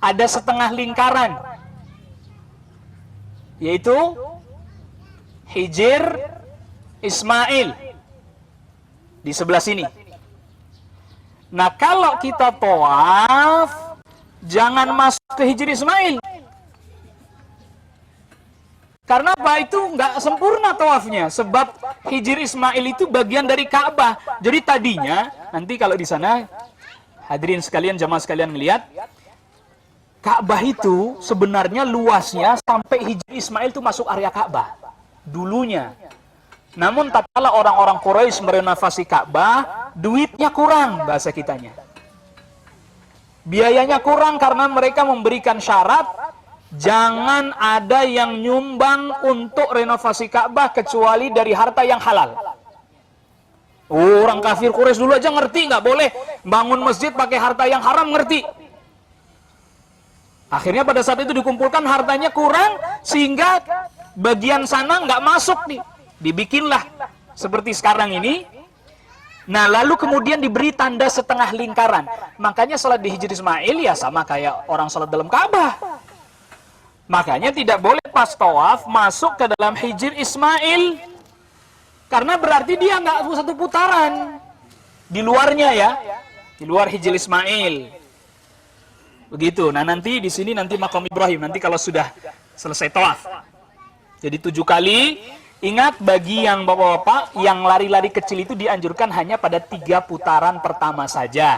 ada setengah lingkaran, yaitu Hijir Ismail di sebelah sini. Nah, kalau kita tawaf, jangan masuk ke Hijir Ismail. Karena apa? Itu nggak sempurna tawafnya. Sebab Hijir Ismail itu bagian dari Ka'bah. Jadi tadinya, nanti kalau di sana, hadirin sekalian, jamaah sekalian ngelihat, Ka'bah itu sebenarnya luasnya sampai Hijir Ismail itu masuk area Ka'bah. Dulunya. Namun tatkala orang-orang Quraisy merenovasi Ka'bah, duitnya kurang, bahasa kitanya. Biayanya kurang karena mereka memberikan syarat, jangan ada yang nyumbang untuk renovasi Ka'bah kecuali dari harta yang halal. Orang kafir Quraisy dulu aja ngerti, nggak boleh bangun masjid pakai harta yang haram, ngerti. Akhirnya pada saat itu dikumpulkan hartanya kurang, sehingga bagian sana nggak masuk nih. Dibikinlah seperti sekarang ini. Nah, lalu kemudian diberi tanda setengah lingkaran. Makanya sholat di Hijr Ismail ya sama kayak orang sholat dalam Ka'bah. Makanya tidak boleh pas tawaf masuk ke dalam Hijr Ismail. Karena berarti dia nggak satu putaran. Di luarnya ya. Di luar Hijr Ismail. Begitu. Nah, nanti di sini nanti Maqam Ibrahim. Nanti kalau sudah selesai tawaf. Jadi 7 kali. Ingat, bagi yang bapak-bapak, yang lari-lari kecil itu dianjurkan hanya pada 3 putaran pertama saja.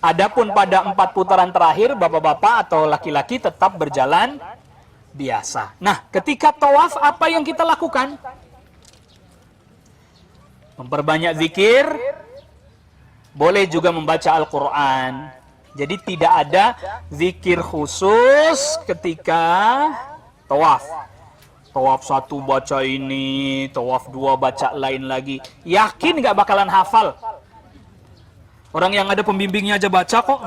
Adapun pada 4 putaran terakhir, bapak-bapak atau laki-laki tetap berjalan biasa. Nah, ketika tawaf, apa yang kita lakukan? Memperbanyak zikir, boleh juga membaca Al-Quran. Jadi tidak ada zikir khusus ketika tawaf. Tawaf 1 baca ini, tawaf 2 baca lain lagi. Yakin nggak bakalan hafal? Orang yang ada pembimbingnya aja baca kok.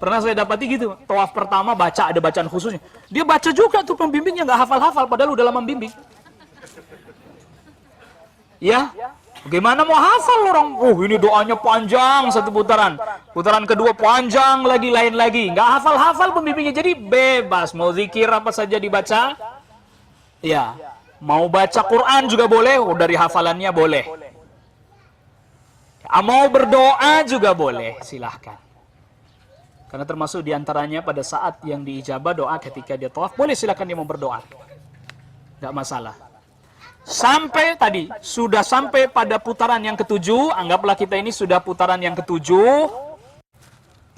Pernah saya dapati gitu. Tawaf pertama baca, ada bacaan khususnya. Dia baca juga tuh pembimbingnya, nggak hafal-hafal, padahal udah lama membimbing. Ya, bagaimana mau hafal orang? Ini doanya panjang 1 putaran. Putaran kedua panjang lagi, lain lagi. Nggak hafal-hafal pembimbingnya, jadi bebas. Mau zikir apa saja dibaca. Ya, mau baca Quran juga boleh, dari hafalannya boleh. Mau berdoa juga boleh, silahkan. Karena termasuk diantaranya pada saat yang diijabah doa ketika dia tawaf, boleh silahkan dia mau berdoa. Nggak masalah. Sampai tadi, sudah sampai pada putaran yang ke-7, anggaplah kita ini sudah putaran yang ke-7.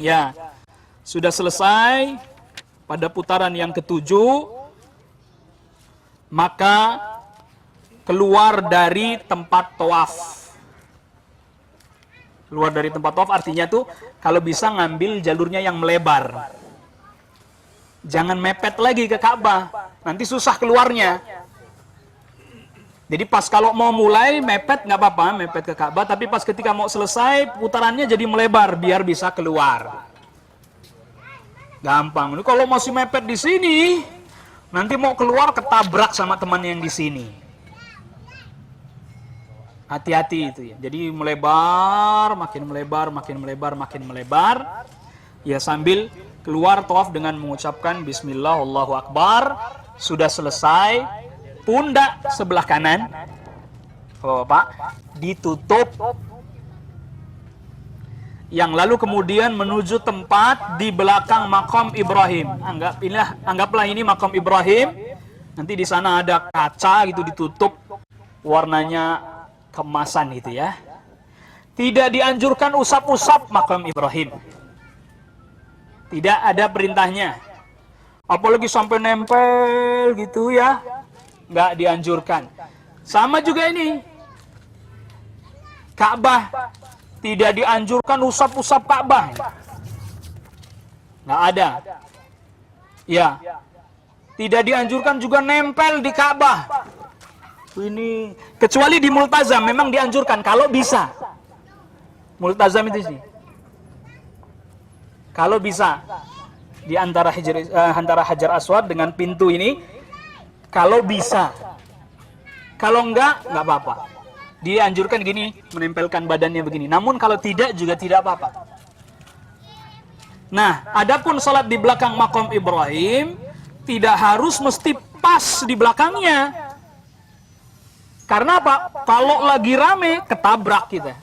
Ya, sudah selesai pada putaran yang ke-7, maka keluar dari tempat tawaf. Keluar dari tempat tawaf artinya tuh kalau bisa ngambil jalurnya yang melebar. Jangan mepet lagi ke Ka'bah, nanti susah keluarnya. Jadi pas kalau mau mulai mepet nggak apa-apa, mepet ke Ka'bah, tapi pas ketika mau selesai putarannya jadi melebar biar bisa keluar. Gampang. Ini kalau masih mepet di sini, nanti mau keluar ketabrak sama teman yang di sini. Hati-hati itu ya. Jadi melebar, makin melebar, makin melebar, makin melebar. Ya, sambil keluar tawaf dengan mengucapkan Bismillah, Allahu Akbar. Sudah selesai, pundak sebelah kanan, Bapak, ditutup. Yang lalu kemudian menuju tempat di belakang Maqam Ibrahim. Anggaplah ini Maqam Ibrahim. Nanti di sana ada kaca gitu ditutup, warnanya kemasan gitu ya. Tidak dianjurkan usap-usap Maqam Ibrahim. Tidak ada perintahnya. Apalagi sampai nempel gitu ya. Nggak dianjurkan. Sama juga ini. Ka'bah. Tidak dianjurkan usap-usap Ka'bah. Nggak ada. Ya. Tidak dianjurkan juga nempel di Ka'bah. Ini kecuali di multazam memang dianjurkan kalau bisa. Multazam itu sih. Kalau bisa di antara Hajar Aswad dengan pintu ini, kalau bisa. Kalau enggak apa-apa. Dianjurkan gini, menempelkan badannya begini. Namun kalau tidak juga tidak apa-apa. Nah, adapun salat di belakang Maqam Ibrahim, tidak harus mesti pas di belakangnya. Karena apa? Kalau lagi rame, ketabrak kita.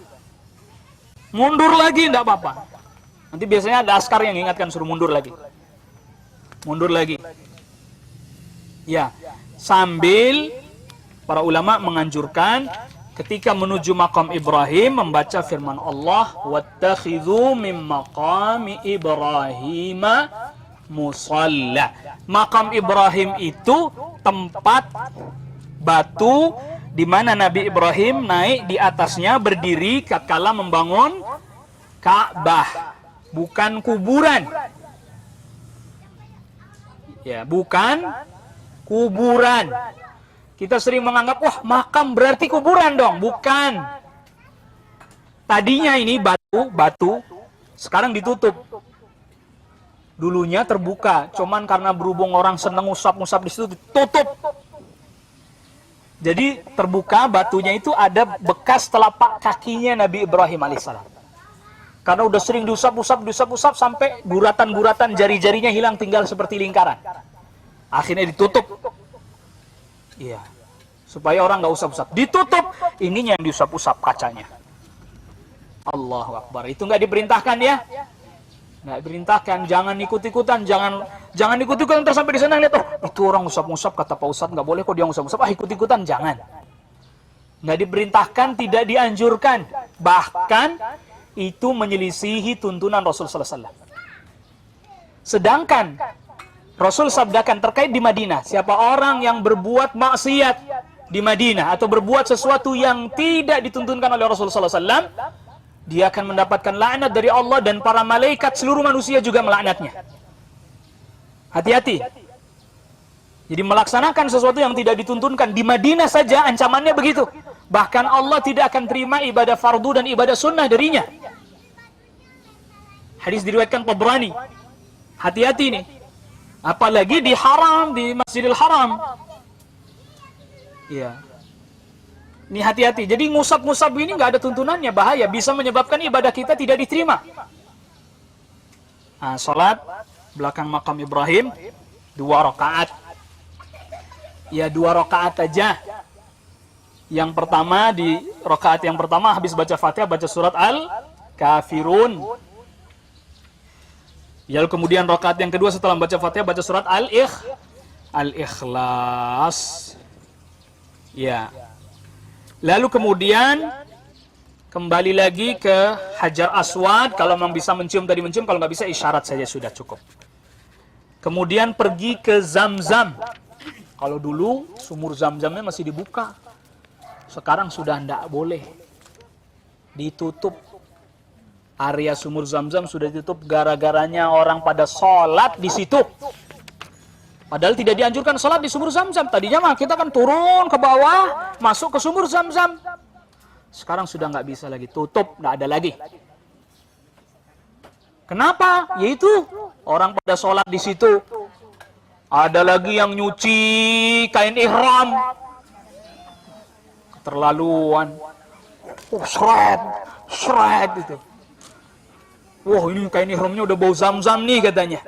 Mundur lagi, enggak apa-apa. Nanti biasanya ada askar yang ingatkan suruh mundur lagi. Mundur lagi. Ya, sambil para ulama menganjurkan ketika menuju makam Ibrahim membaca firman Allah, "Wattakhidhu min maqami Ibrahim musalla." Makam Ibrahim itu tempat batu di mana Nabi Ibrahim naik di atasnya berdiri tatkala membangun Ka'bah, bukan kuburan. Ya, bukan kuburan. Kita sering menganggap, wah makam berarti kuburan dong. Bukan. Tadinya ini batu, sekarang ditutup. Dulunya terbuka, cuman karena berhubung orang seneng usap-usap di situ ditutup. Jadi terbuka, batunya itu ada bekas telapak kakinya Nabi Ibrahim alaihissalam. Karena udah sering diusap-usap sampai guratan-guratan jari-jarinya hilang, tinggal seperti lingkaran. Akhirnya ditutup. Iya. Supaya orang nggak usap-usap. Ditutup, ininya yang diusap-usap kacanya. Allahu Akbar. Itu nggak diperintahkan ya? Nggak diperintahkan. Jangan ikut-ikutan, jangan ikut-ikutan terus sampai di sana lihat, oh itu orang usap-usap, kata Pak Ustadz nggak boleh kok dia usap-usap, ikut-ikutan, jangan. Nggak diperintahkan, tidak dianjurkan. Bahkan itu menyelisihi tuntunan Rasul sallallahu alaihi wasallam. Sedangkan Rasul sabdakan terkait di Madinah, siapa orang yang berbuat maksiat di Madinah atau berbuat sesuatu yang tidak dituntunkan oleh Rasul sallallahu alaihi wasallam, dia akan mendapatkan laknat dari Allah dan para malaikat seluruh manusia juga melaknatnya. Hati-hati. Jadi melaksanakan sesuatu yang tidak dituntunkan di Madinah saja ancamannya begitu. Bahkan Allah tidak akan terima ibadah fardu dan ibadah sunnah darinya. Hadis diriwayatkan Tabrani. Hati-hati nih. Apalagi di haram, di Masjidil Haram. Iya. Ini hati-hati. Jadi ngusap-ngusap ini nggak ada tuntunannya, bahaya. Bisa menyebabkan ibadah kita tidak diterima. Nah, sholat belakang makam Ibrahim 2 rakaat. Ya 2 rakaat aja. Yang pertama, di rakaat yang pertama habis baca Fatihah baca surat Al-Kafirun. Lalu kemudian rakaat yang kedua setelah baca Fatihah baca surat Al-Ikhlas. Ya. Lalu kemudian kembali lagi ke Hajar Aswad. Kalau memang bisa mencium tadi mencium, kalau nggak bisa isyarat saja sudah cukup. Kemudian pergi ke Zamzam. Kalau dulu sumur Zamzamnya masih dibuka. Sekarang sudah tidak boleh. Ditutup. Area sumur Zamzam sudah ditutup gara-garanya orang pada sholat di situ. Padahal tidak dianjurkan sholat di sumur Zamzam. Tadinya mah kita kan turun ke bawah, masuk ke sumur Zamzam. Sekarang sudah nggak bisa lagi, tutup, nggak ada lagi. Kenapa? Yaitu orang pada sholat di situ. Ada lagi yang nyuci kain ihram. Keterlaluan. Shred itu. Wah, ini kain ihramnya udah bau Zamzam nih katanya.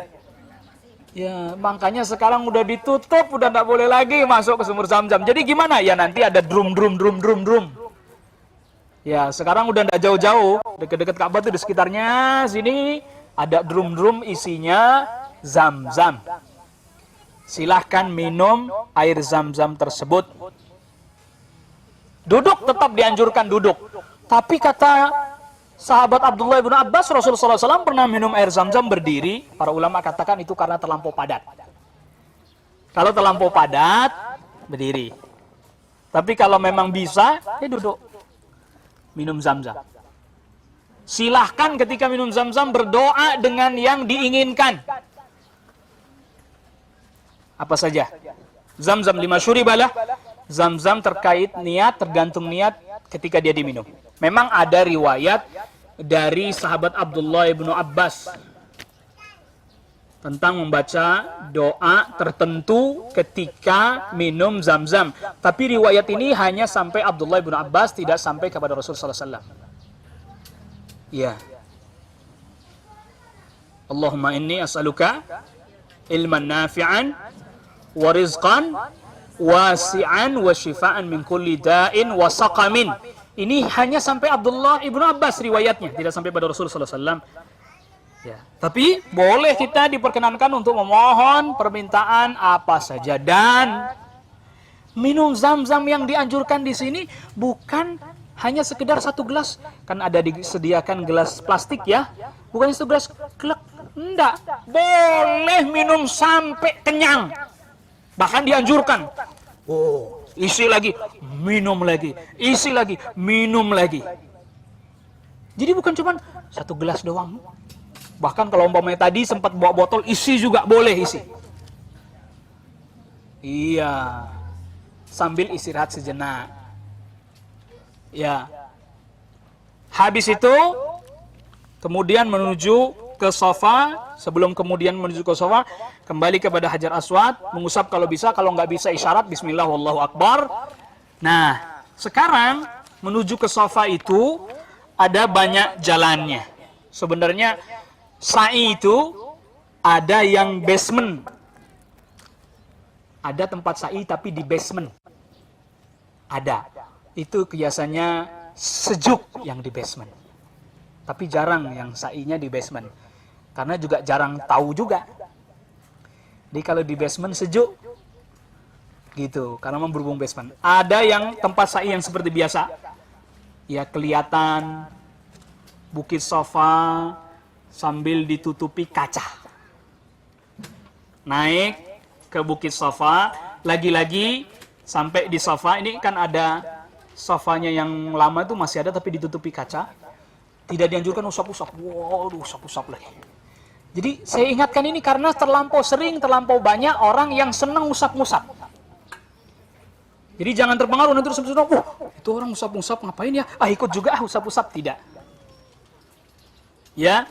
Ya, makanya sekarang udah ditutup, udah nggak boleh lagi masuk ke sumur Zamzam. Jadi gimana? Ya nanti ada drum. Ya, sekarang udah nggak jauh-jauh, deket-deket Ka'bah tuh di sekitarnya sini ada drum isinya Zamzam. Silahkan minum air Zamzam tersebut. Duduk tetap dianjurkan duduk. Tapi kata sahabat Abdullah bin Abbas, Rasulullah SAW pernah minum air Zamzam berdiri. Para ulama katakan itu karena terlampau padat. Kalau terlampau padat, berdiri. Tapi kalau memang bisa, ya duduk. Minum Zamzam. Silahkan ketika minum Zamzam berdoa dengan yang diinginkan. Apa saja? Zamzam lima syuribalah. Zamzam terkait niat, tergantung niat ketika dia diminum. Memang ada riwayat dari sahabat Abdullah bin Abbas tentang membaca doa tertentu ketika minum Zamzam. Tapi riwayat ini hanya sampai Abdullah bin Abbas, tidak sampai kepada Rasulullah SAW. Ya. Allahumma inni as'aluka ilman nafi'an wa rizqan wasi'an wa syifaan min kulli da'in wa saqamin. Ini hanya sampai Abdullah ibnu Abbas riwayatnya, tidak sampai pada Rasulullah SAW. Ya. Tapi boleh kita diperkenankan untuk memohon permintaan apa saja, dan minum zam-zam yang dianjurkan di sini bukan hanya sekedar satu gelas, kan ada disediakan gelas plastik ya, bukan satu gelas klek, enggak, boleh minum sampai kenyang, bahkan dianjurkan. Oh, isi lagi, minum lagi, isi lagi, minum lagi. Jadi bukan cuma satu gelas doang. Bahkan kalau umpamanya tadi sempat bawa botol, isi juga boleh isi. Iya, sambil istirahat sejenak. Ya. Habis itu kemudian menuju ke sofa. Sebelum kemudian menuju ke sofa, kembali kepada Hajar Aswad, mengusap kalau bisa, kalau nggak bisa isyarat bismillah wallahu akbar. Nah, sekarang menuju ke sofa itu ada banyak jalannya. Sebenarnya sa'i itu ada yang basement. Ada tempat sa'i tapi di basement. Ada. Itu biasanya sejuk yang di basement. Tapi jarang yang sa'inya di basement. Karena juga jarang tahu juga. Jadi kalau di basement sejuk. Gitu, karena berhubung basement. Ada yang tempat sa'i yang seperti biasa. Ya kelihatan bukit sofa sambil ditutupi kaca. Naik ke bukit sofa, lagi-lagi sampai di sofa, ini kan ada sofanya yang lama itu masih ada tapi ditutupi kaca. Tidak dianjurkan usap-usap. Waduh, usap-usap lagi. Jadi saya ingatkan ini karena terlampau sering, terlampau banyak orang yang senang usap-usap. Jadi jangan terpengaruh nanti usap-usap. Itu orang usap-usap ngapain ya? Ikut juga usap-usap. Tidak. Ya.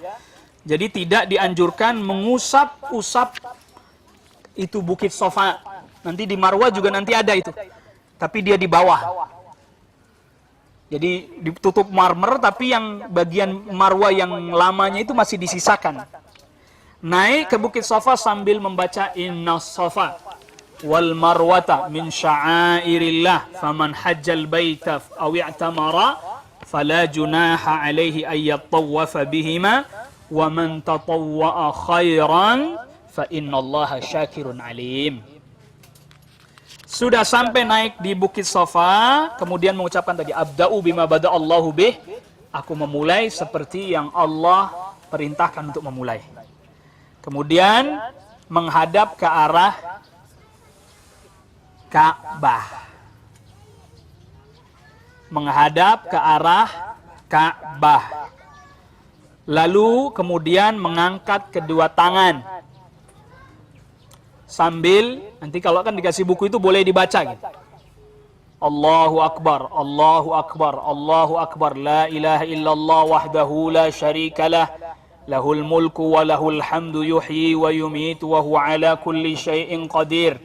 Jadi tidak dianjurkan mengusap-usap itu bukit sofa. Nanti di Marwah juga nanti ada itu. Tapi dia di bawah. Jadi ditutup marmer, tapi yang bagian Marwah yang lamanya itu masih disisakan. Naik ke bukit sofa sambil membaca Inna Safa wal Marwata min sya'airillah faman hajjal baita aw i'tamara fala junaha alaihi ayyattawafa bihima wa man tatawwa'a khairan fa innallaha syakirun alim. Sudah sampai naik di bukit sofa, kemudian mengucapkan tadi abda'u bima bada'allahu bih, aku memulai seperti yang Allah perintahkan untuk memulai. Kemudian menghadap ke arah Ka'bah. Menghadap ke arah Ka'bah. Lalu kemudian mengangkat kedua tangan. Sambil, nanti kalau kan dikasih buku itu boleh dibaca gitu. Allahu Akbar, Allahu Akbar, Allahu Akbar, la ilaha illallah wahdahu la syarikalah, lahul mulku wa lahul hamdu yuhyi wa yumitu wa huwa ala kulli syai'in qadir.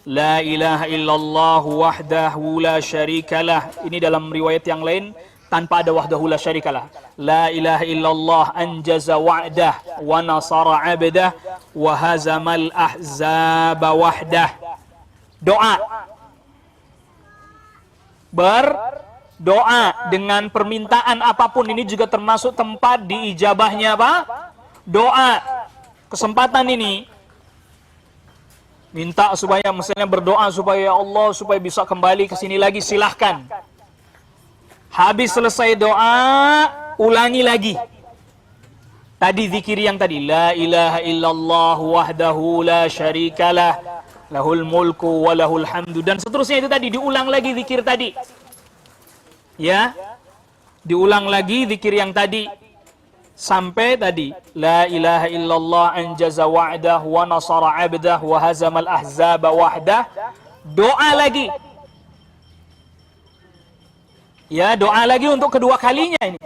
La ilaha illallah wahdahu la syarikalah. Ini dalam riwayat yang lain tanpa ada wahdahu la syarikalah. La ilaha illallah anjaza wa'dah wa nasara 'abdah wa hazamal ahzaba wahdah. Doa. Berdoa dengan permintaan apapun, ini juga termasuk tempat diijabahnya apa? Doa. Kesempatan ini minta supaya misalnya berdoa supaya Allah supaya bisa kembali ke sini lagi, silahkan. Habis selesai doa, ulangi lagi. Tadi zikir yang tadi, la ilaha illallah wahdahu la syarikalah, lahul mulku wa lahul hamdu, dan seterusnya itu tadi, diulang lagi zikir tadi. Ya. Diulang lagi zikir yang tadi sampai tadi, la ilaha illallah anjaza wa'dah wa nasara 'abdah wa hazamal ahzaba wahdah. Doa lagi. Ya, doa lagi untuk kedua kalinya ini.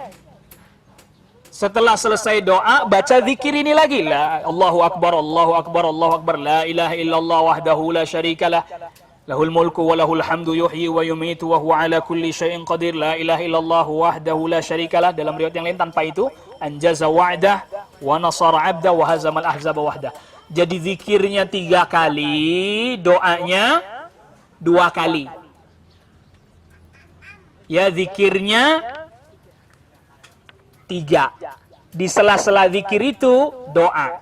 Setelah selesai doa, baca zikir ini lagi. La Allahu Akbar, Allahu Akbar, Allahu Akbar. La ilaha illallah wahdahu la syarikalah. Lahul mulku wa lahul hamdu yuhyi wa yumitu wa huwa ala kulli syai'in qadir. La ilaha illallah wahdahu la syarikalah. Dalam riwayat yang lain tanpa itu, anjaza wa'dah wa nasara 'abda wa hazamal ahzaba wahdah. Jadi zikirnya 3 kali, doanya 2 kali. Ya, zikirnya 3. Di sela-sela zikir itu doa.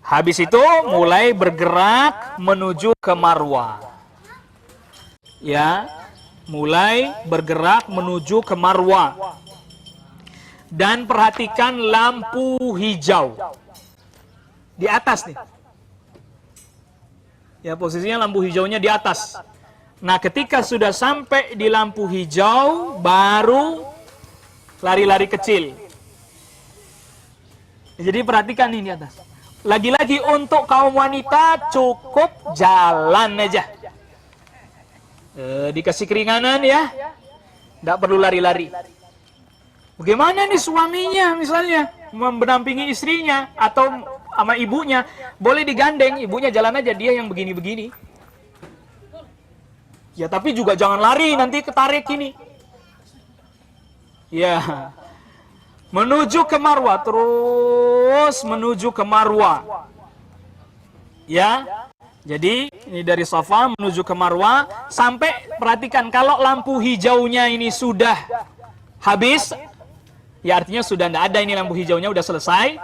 Habis itu mulai bergerak menuju ke Marwah. Ya, mulai bergerak menuju ke Marwah. Dan perhatikan lampu hijau di atas nih. Ya, posisinya lampu hijaunya di atas. Nah, ketika sudah sampai di lampu hijau, baru lari-lari kecil. Jadi perhatikan ini di atas. Lagi-lagi untuk kaum wanita cukup jalan aja. Dikasih keringanan ya. Tidak perlu lari-lari. Bagaimana nih suaminya misalnya mendampingi istrinya atau sama ibunya, boleh digandeng, ibunya jalan aja, dia yang begini-begini. Ya, tapi juga jangan lari, nanti ketarik ini. Ya, menuju ke Marwah, terus menuju ke Marwah. Ya, jadi ini dari Safa menuju ke Marwah, sampai perhatikan kalau lampu hijaunya ini sudah habis, ya artinya sudah tidak ada ini lampu hijaunya, udah selesai,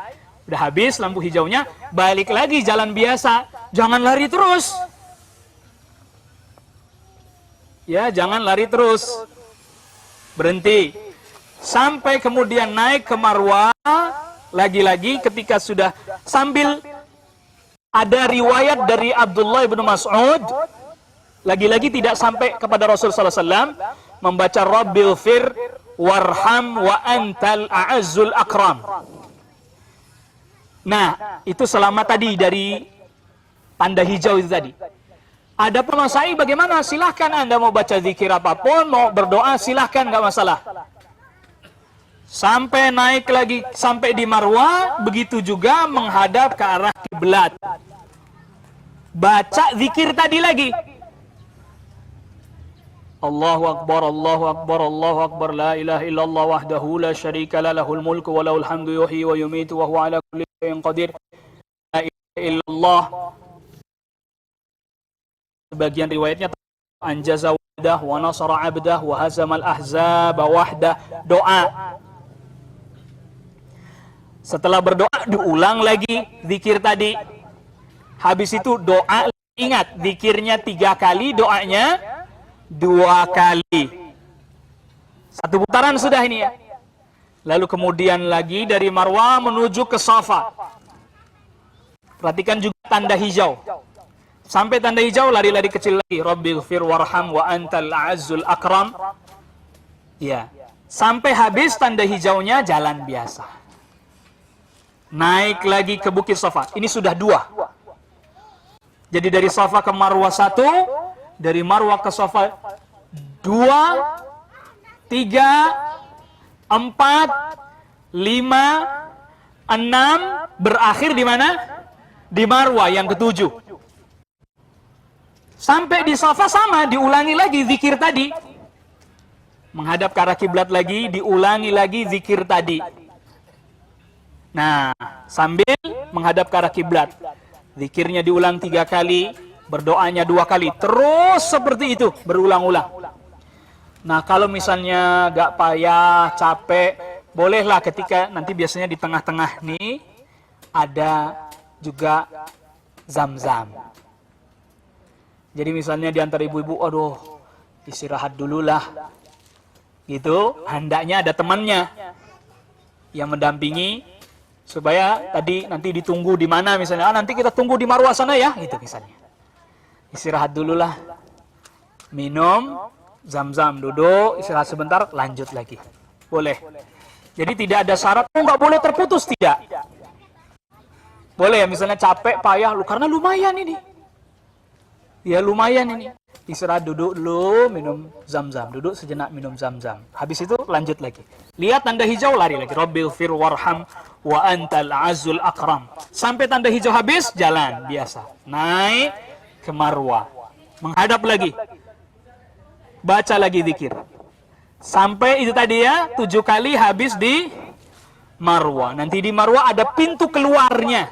udah habis lampu hijaunya, balik lagi jalan biasa, jangan lari terus. Ya, jangan lari terus. Berhenti. Sampai kemudian naik ke Marwah, lagi-lagi ketika sudah sambil ada riwayat dari Abdullah bin Mas'ud, lagi-lagi tidak sampai kepada Rasulullah SAW, membaca Rabbil fir warham wa antal a'azzul akram. Nah, itu selama tadi dari tanda hijau itu tadi. Ada permasai bagaimana? Silahkan Anda mau baca zikir apapun, mau berdoa silahkan, nggak masalah. Sampai naik lagi, sampai di Marwah, begitu juga menghadap ke arah kiblat. Baca zikir tadi lagi. Allahu Akbar, Allahu Akbar, Allahu Akbar, la ilaha illallah wahdahu la syarika la lahul mulku wa lahul hamdu yuhyi wa yumitu wa huwa ala kulli syai'in qadir. La ilaha illallah. Sebagian riwayatnya anjaza wahdah wa nasara abdah wa hazamal ahzaba wahdah. Doa. Setelah berdoa diulang lagi zikir tadi. Habis itu doa, ingat zikirnya 3 kali, doanya 2 kali. 1 putaran sudah ini ya. Lalu kemudian lagi dari Marwah menuju ke Safa. Perhatikan juga tanda hijau. Sampai tanda hijau, lari-lari kecil lagi. Rabbil fir warham wa antal a'azzul akram. Ya. Sampai habis tanda hijaunya, jalan biasa. Naik lagi ke Bukit Safa. Ini sudah 2. Jadi dari Safa ke Marwah 1, dari Marwah ke Safa 2, 3, 4, 5, 6, berakhir di mana? Di Marwah yang ke-7. Sampai di Safa sama, diulangi lagi zikir tadi. Menghadap ke arah kiblat lagi, diulangi lagi zikir tadi. Nah, sambil menghadap ke arah kiblat. Zikirnya diulang 3 kali, berdoanya 2 kali. Terus seperti itu, berulang-ulang. Nah, kalau misalnya gak payah, capek, bolehlah ketika nanti biasanya di tengah-tengah nih, ada juga zam-zam. Jadi misalnya di antara ibu-ibu, aduh, istirahat dululah. Gitu, hendaknya ada temannya yang mendampingi supaya tadi nanti ditunggu di mana misalnya. Nanti kita tunggu di Marwah sana ya, gitu misalnya. Istirahat dululah. Minum, zam-zam, duduk, istirahat sebentar, lanjut lagi. Boleh. Jadi tidak ada syarat, nggak boleh terputus, tidak. Boleh ya, misalnya capek, payah, karena lumayan ini. Ya lumayan ini. Istirahat duduk dulu, minum zam-zam. Duduk sejenak, minum zam-zam. Habis itu lanjut lagi. Lihat tanda hijau, lari lagi. Rabbil fir warham wa antal azul akram. Sampai tanda hijau habis, jalan biasa. Naik ke Marwah. Menghadap lagi. Baca lagi zikir. Sampai itu tadi ya, 7 kali habis di Marwa. Nanti di Marwa ada pintu keluarnya.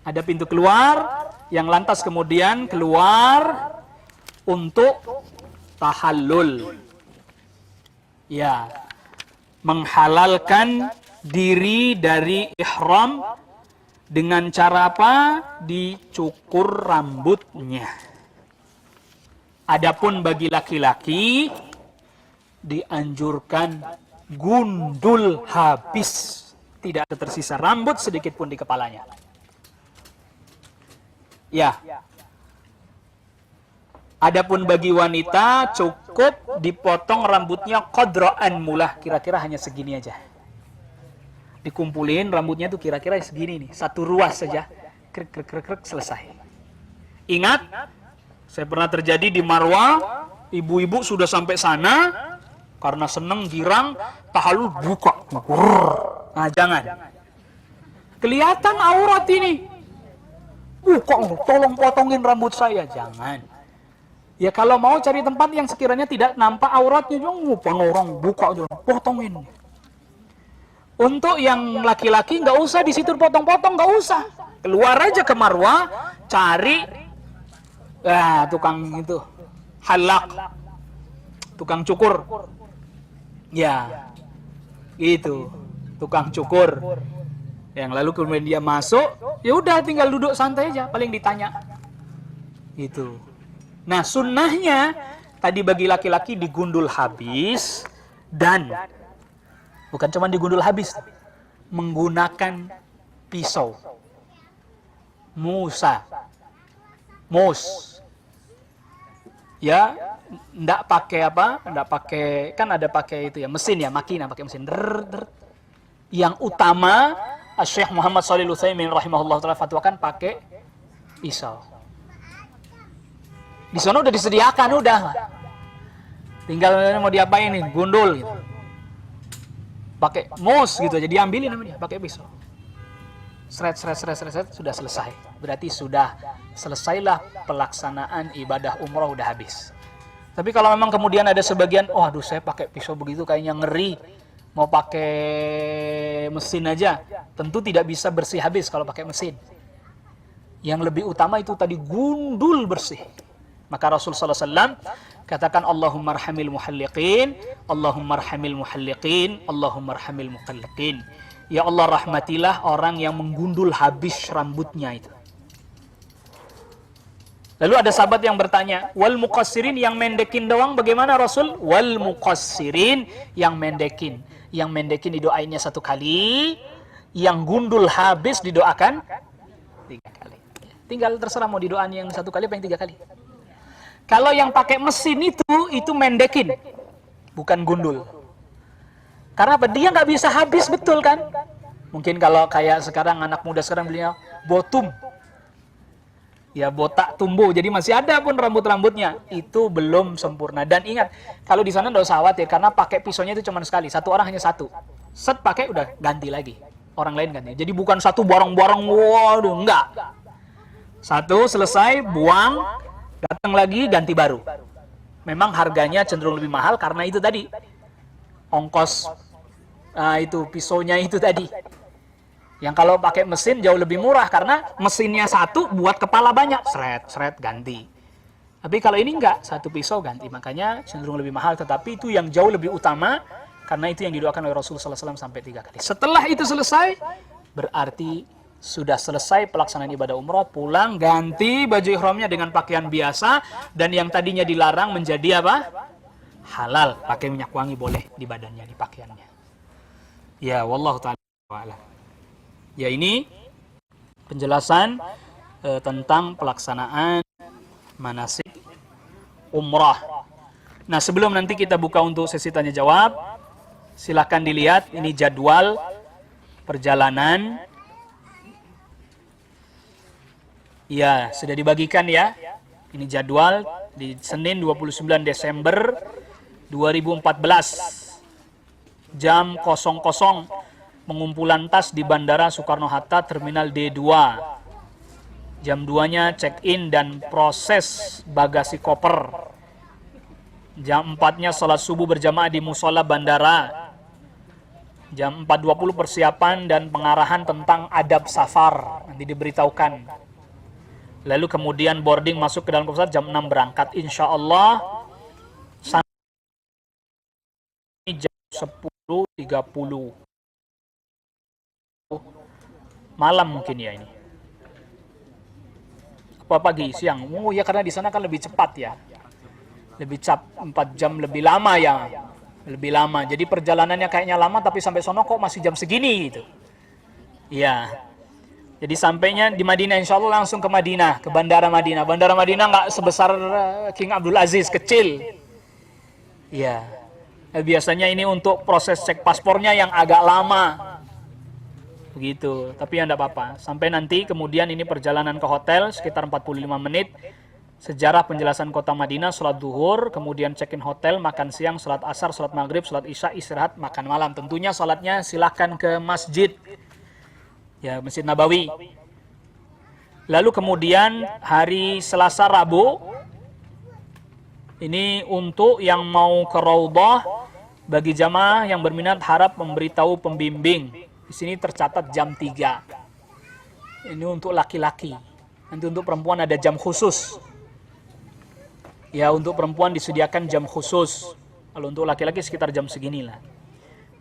Ada pintu keluar yang lantas kemudian keluar untuk tahallul. Ya, menghalalkan diri dari ihram dengan cara apa? Dicukur rambutnya. Adapun bagi laki-laki dianjurkan gundul habis, tidak tersisa rambut sedikit pun di kepalanya. Ya. Adapun bagi wanita cukup dipotong rambutnya qadra'an mulah, kira-kira hanya segini aja. Dikumpulin rambutnya tuh kira-kira segini nih, satu ruas saja. Krek krek krek krek selesai. Ingat, saya pernah terjadi di Marwa, ibu-ibu sudah sampai sana karena seneng girang, tahallul buka. Nah, jangan. Kelihatan aurat ini. Buka, tolong potongin rambut saya, jangan. Ya kalau mau cari tempat yang sekiranya tidak nampak auratnya, jangan orang buka aja, potongin. Untuk yang laki-laki nggak usah di situ potong-potong, nggak usah. Keluar aja ke Marwa, cari tukang itu halak, tukang cukur. Ya, itu tukang cukur. Yang lalu kemudian dia masuk, ya udah tinggal duduk santai aja, paling ditanya. Itu. Nah, sunnahnya tadi bagi laki-laki digundul habis dan bukan cuma digundul habis, menggunakan pisau. Mus. Ya, enggak pakai apa? Enggak pakai, kan ada pakai itu ya, mesin ya, makina pakai mesin. Yang utama Syekh Muhammad Shalih Al-Utsaimin rahimahullah taala fatwakan pakai pisau. Di sana udah disediakan, udah. Tinggal mau diapain nih, gundul gitu. Pakai mus gitu aja, diambilin namanya, pakai pisau. Seret, sudah selesai. Berarti sudah selesailah pelaksanaan ibadah umrah, udah habis. Tapi kalau memang kemudian ada sebagian, oh aduh saya pakai pisau begitu kayaknya ngeri, mau pakai mesin aja, tentu tidak bisa bersih habis kalau pakai mesin. Yang lebih utama itu tadi gundul bersih. Maka Rasul sallallahu alaihi wasallam katakan Allahumma arhamil muhalliqin, Allahumma arhamil muhalliqin, Allahumma arhamil muqalliqin. Ya Allah, rahmatilah orang yang menggundul habis rambutnya itu. Lalu ada sahabat yang bertanya, wal muqassirin, yang mendekin doang bagaimana Rasul? Wal muqassirin, yang mendekin. Yang mendekin didoainnya 1 kali, yang gundul habis didoakan 3 kali. Tinggal terserah mau didoain yang 1 kali apa yang 3 kali. Kalau yang pakai mesin itu mendekin, bukan gundul. Karena apa? Dia nggak bisa habis, betul kan? Mungkin kalau kayak sekarang anak muda sekarang belinya botum, ya botak tumbuh, jadi masih ada pun rambut-rambutnya, itu belum sempurna. Dan ingat, kalau di sana nggak usah khawatir, karena pakai pisaunya itu cuma sekali, 1 orang hanya 1. Set pakai udah ganti lagi, orang lain ganti. Jadi bukan 1 bareng-bareng, waduh, enggak. 1 selesai, buang, datang lagi ganti baru. Memang harganya cenderung lebih mahal karena itu tadi ongkos itu pisaunya itu tadi. Yang kalau pakai mesin jauh lebih murah karena mesinnya 1 buat kepala banyak, seret ganti. Tapi kalau ini enggak, 1 pisau ganti, makanya cenderung lebih mahal. Tetapi itu yang jauh lebih utama karena itu yang didoakan oleh Rasulullah SAW sampai 3 kali. Setelah itu selesai, berarti sudah selesai pelaksanaan ibadah umrah, pulang, ganti baju ihramnya dengan pakaian biasa, dan yang tadinya dilarang menjadi apa? Halal. Pakai minyak wangi boleh di badannya, di pakaiannya. Ya, wallahu ta'ala a'lam. Ya, ini penjelasan tentang pelaksanaan manasik umrah. Nah, sebelum nanti kita buka untuk sesi tanya jawab, silakan dilihat ini jadwal perjalanan. Ya, sudah dibagikan ya. Ini jadwal di Senin 29 Desember 2014. Jam 00 pengumpulan tas di Bandara Soekarno-Hatta Terminal D2. Jam 2-nya check-in dan proses bagasi koper. Jam 4-nya salat subuh berjamaah di musola bandara. Jam 4.20 persiapan dan pengarahan tentang adab safar, nanti diberitahukan. Lalu kemudian boarding masuk ke dalam pesawat, jam 6 berangkat. Insya Allah sampai jam 10.30 malam mungkin ya ini. Apa pagi, siang? Oh ya, karena di sana kan lebih cepat ya. Lebih 4 jam lebih lama ya. Lebih lama. Jadi perjalanannya kayaknya lama, tapi sampai sono kok masih jam segini gitu. Iya. Jadi sampainya di Madinah, insya Allah langsung ke Madinah, ke Bandara Madinah. Bandara Madinah nggak sebesar King Abdul Aziz, kecil. Iya. Biasanya ini untuk proses cek paspornya yang agak lama. Begitu. Tapi ya enggak apa-apa. Sampai nanti kemudian ini perjalanan ke hotel sekitar 45 menit. Sejarah penjelasan kota Madinah, sholat duhur, kemudian check-in hotel, makan siang, sholat asar, sholat maghrib, sholat isya, istirahat, makan malam. Tentunya sholatnya silahkan ke masjid, ya Masjid Nabawi. Lalu kemudian hari Selasa Rabu, ini untuk yang mau ke Raudhah, bagi jamaah yang berminat harap memberitahu pembimbing. Di sini tercatat jam 3. Ini untuk laki-laki. Nanti untuk perempuan ada jam khusus. Ya, untuk perempuan disediakan jam khusus. Kalau untuk laki-laki sekitar jam seginilah.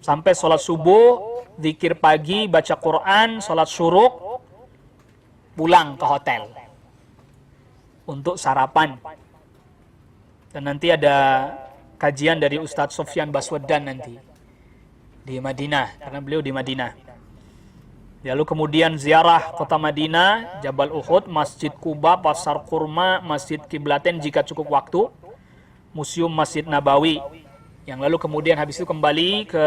Sampai sholat subuh, zikir pagi, baca Quran, sholat syuruk, pulang ke hotel. Untuk sarapan. Dan nanti ada kajian dari Ustadz Sofyan Baswedan nanti. Di Madinah, karena beliau di Madinah. Lalu kemudian ziarah kota Madinah, Jabal Uhud, Masjid Kuba, Pasar Kurma, Masjid Kiblaten jika cukup waktu, Museum Masjid Nabawi. Yang lalu kemudian habis itu kembali ke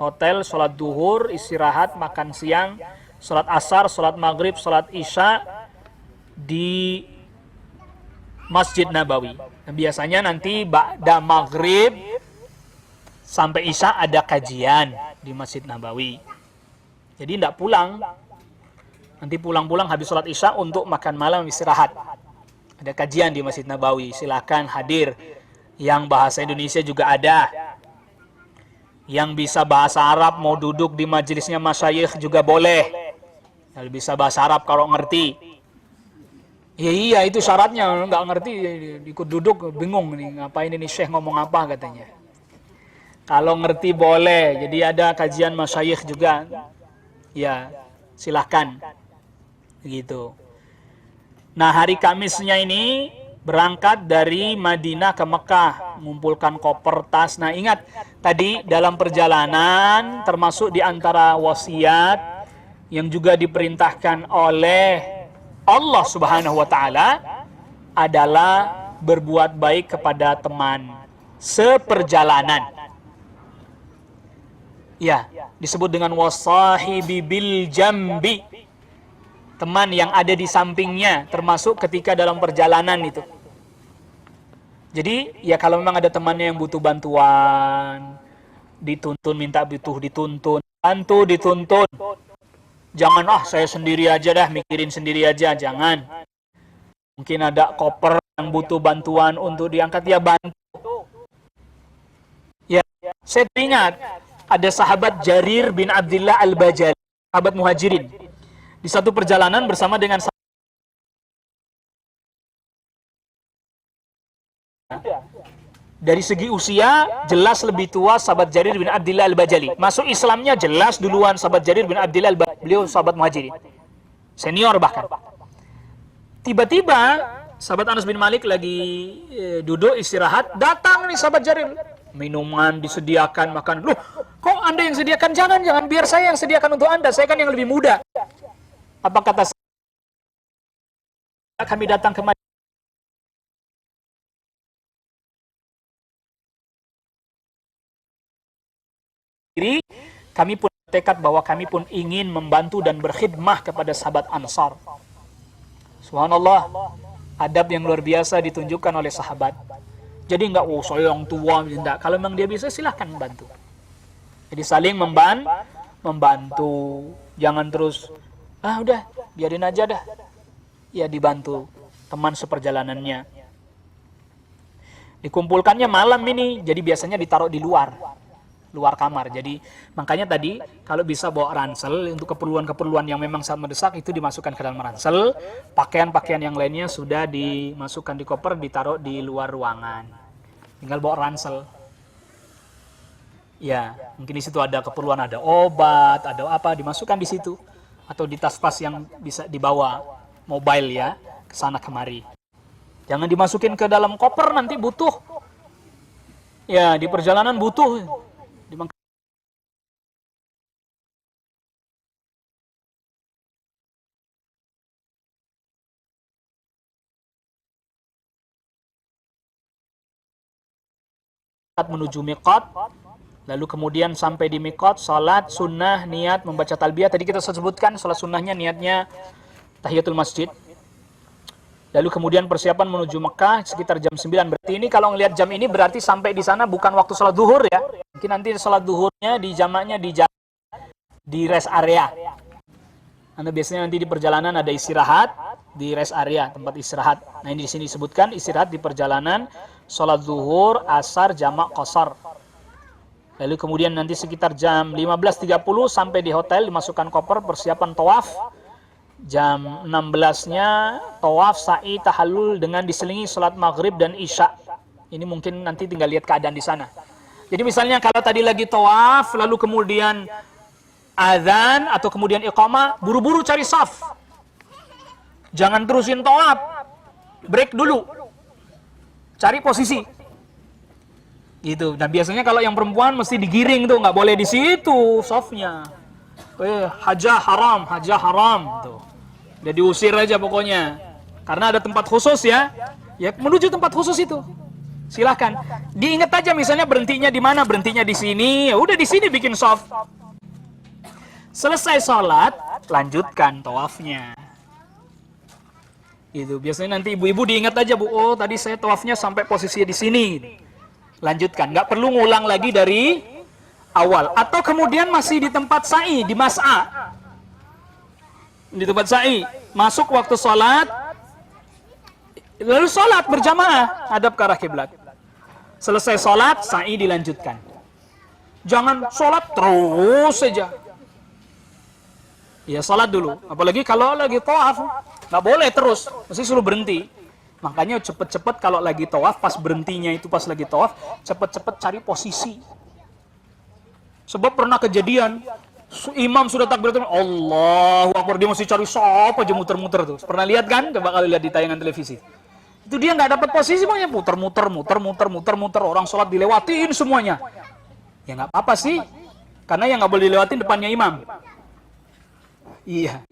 hotel, sholat duhur, istirahat, makan siang, sholat asar, sholat maghrib, sholat isya di Masjid Nabawi. Dan biasanya nanti ba'da maghrib sampai isya ada kajian di Masjid Nabawi. Jadi tidak pulang. Nanti pulang-pulang habis sholat isya untuk makan malam istirahat. Ada kajian di Masjid Nabawi. Silakan hadir. Yang bahasa Indonesia juga ada. Yang bisa bahasa Arab mau duduk di majelisnya masyayikh juga boleh. Kalau bisa bahasa Arab kalau ngerti. Iya itu syaratnya. Nggak ngerti ikut duduk bingung nih. Ngapain ini syekh ngomong apa katanya. Kalau ngerti boleh. Jadi ada kajian masyayikh juga. Ya, silahkan. Begitu. Nah, hari Kamisnya ini berangkat dari Madinah ke Mekah, mengumpulkan koper, tas. Nah, ingat tadi dalam perjalanan termasuk di antara wasiat yang juga diperintahkan oleh Allah Subhanahu wa taala adalah berbuat baik kepada teman seperjalanan. Ya, disebut dengan wasahibi bil jambi. Teman yang ada di sampingnya, termasuk ketika dalam perjalanan itu. Jadi, ya kalau memang ada temannya yang butuh bantuan, dituntun, minta butuh dituntun, bantu dituntun. Jangan, saya sendiri aja dah, mikirin sendiri aja, jangan. Mungkin ada koper yang butuh bantuan untuk diangkat, ya bantu. Ya, saya teringat, ada sahabat Jarir bin Abdullah Al-Bajali, sahabat muhajirin. Di satu perjalanan bersama dengan dari segi usia jelas lebih tua sahabat Jarir bin Abdullah Al-Bajali. Masuk Islamnya jelas duluan sahabat Jarir bin Abdullah Al-Bajali. Beliau sahabat muhajirin. Senior bahkan. Tiba-tiba sahabat Anas bin Malik lagi duduk istirahat, datang nih sahabat Jarir. Minuman disediakan, makan. Loh, kok Anda yang sediakan? Jangan, biar saya yang sediakan untuk Anda. Saya kan yang lebih muda. Apa kata saya? Kami datang ke Madinah. Kami pun tekad bahwa kami pun ingin membantu dan berkhidmah kepada sahabat Ansar. Subhanallah, adab yang luar biasa ditunjukkan oleh sahabat. Jadi enggak, saya yang tua, enggak. Kalau memang dia bisa, silahkan membantu. Jadi saling membantu. Jangan terus, udah, biarin aja dah. Ya dibantu teman seperjalanannya. Dikumpulkannya malam ini, jadi biasanya ditaruh di luar. luar kamar. Jadi makanya tadi kalau bisa bawa ransel untuk keperluan-keperluan yang memang sangat mendesak itu dimasukkan ke dalam ransel. Pakaian-pakaian yang lainnya sudah dimasukkan di koper, ditaruh di luar ruangan. Tinggal bawa ransel. Ya, mungkin di situ ada keperluan, ada obat, ada apa, dimasukkan di situ. Atau di tas-tas yang bisa dibawa mobile ya, ke sana kemari. Jangan dimasukin ke dalam koper, nanti butuh. Ya, di perjalanan butuh. Menuju miqat, lalu kemudian sampai di miqat, salat sunnah, niat, membaca talbiyah. Tadi kita sebutkan salat sunnahnya, niatnya tahiyatul masjid. Lalu kemudian persiapan menuju Mekah sekitar jam 9. Berarti ini kalau ngelihat jam ini berarti sampai di sana bukan waktu salat zuhur ya. Mungkin nanti salat zuhurnya di jamaknya di rest area. Anda biasanya nanti di perjalanan ada istirahat di rest area, tempat istirahat. Nah, ini di sini disebutkan istirahat di perjalanan, salat zuhur, asar, jamak qasar. Lalu kemudian nanti sekitar jam 15.30 sampai di hotel, dimasukkan koper, persiapan tawaf. Jam 16-nya tawaf, sa'i, tahallul dengan diselingi salat maghrib dan isya. Ini mungkin nanti tinggal lihat keadaan di sana. Jadi misalnya kalau tadi lagi tawaf, lalu kemudian azan atau kemudian iqamah, buru-buru cari saf. Jangan terusin tawaf. Break dulu. Cari posisi. Gitu. Nah, biasanya kalau yang perempuan mesti digiring tuh, nggak boleh di situ safnya. Hajah haram tuh. Udah diusir aja pokoknya. Karena ada tempat khusus ya. Ya menuju tempat khusus itu. Silahkan. Diingat aja misalnya berhentinya di mana? Berhentinya di sini. Ya udah di sini bikin shaf. Selesai sholat, lanjutkan tawafnya. Itu biasanya nanti ibu-ibu diingat aja, Bu. Oh, tadi saya tawafnya sampai posisinya di sini. Lanjutkan. Nggak perlu ngulang lagi dari awal. Atau kemudian masih di tempat sa'i, di mas'a. Di tempat sa'i, masuk waktu sholat, lalu sholat berjamaah, hadap ke arah kiblat. Selesai sholat, sa'i dilanjutkan. Jangan sholat terus saja. Ya sholat dulu, apalagi kalau lagi tawaf, nggak boleh terus, mesti suruh berhenti. Makanya cepet-cepet kalau lagi tawaf, pas berhentinya itu pas lagi tawaf, cepet-cepet cari posisi. Sebab pernah kejadian, imam sudah takbiratul Allahu Akbar, dia masih cari sop aja muter-muter tuh. Pernah lihat kan? Coba kali lihat di tayangan televisi. Itu dia nggak dapat posisi, pokoknya muter-muter, orang sholat dilewatin semuanya. Ya nggak apa-apa sih, karena yang nggak boleh dilewatin depannya imam. Iya,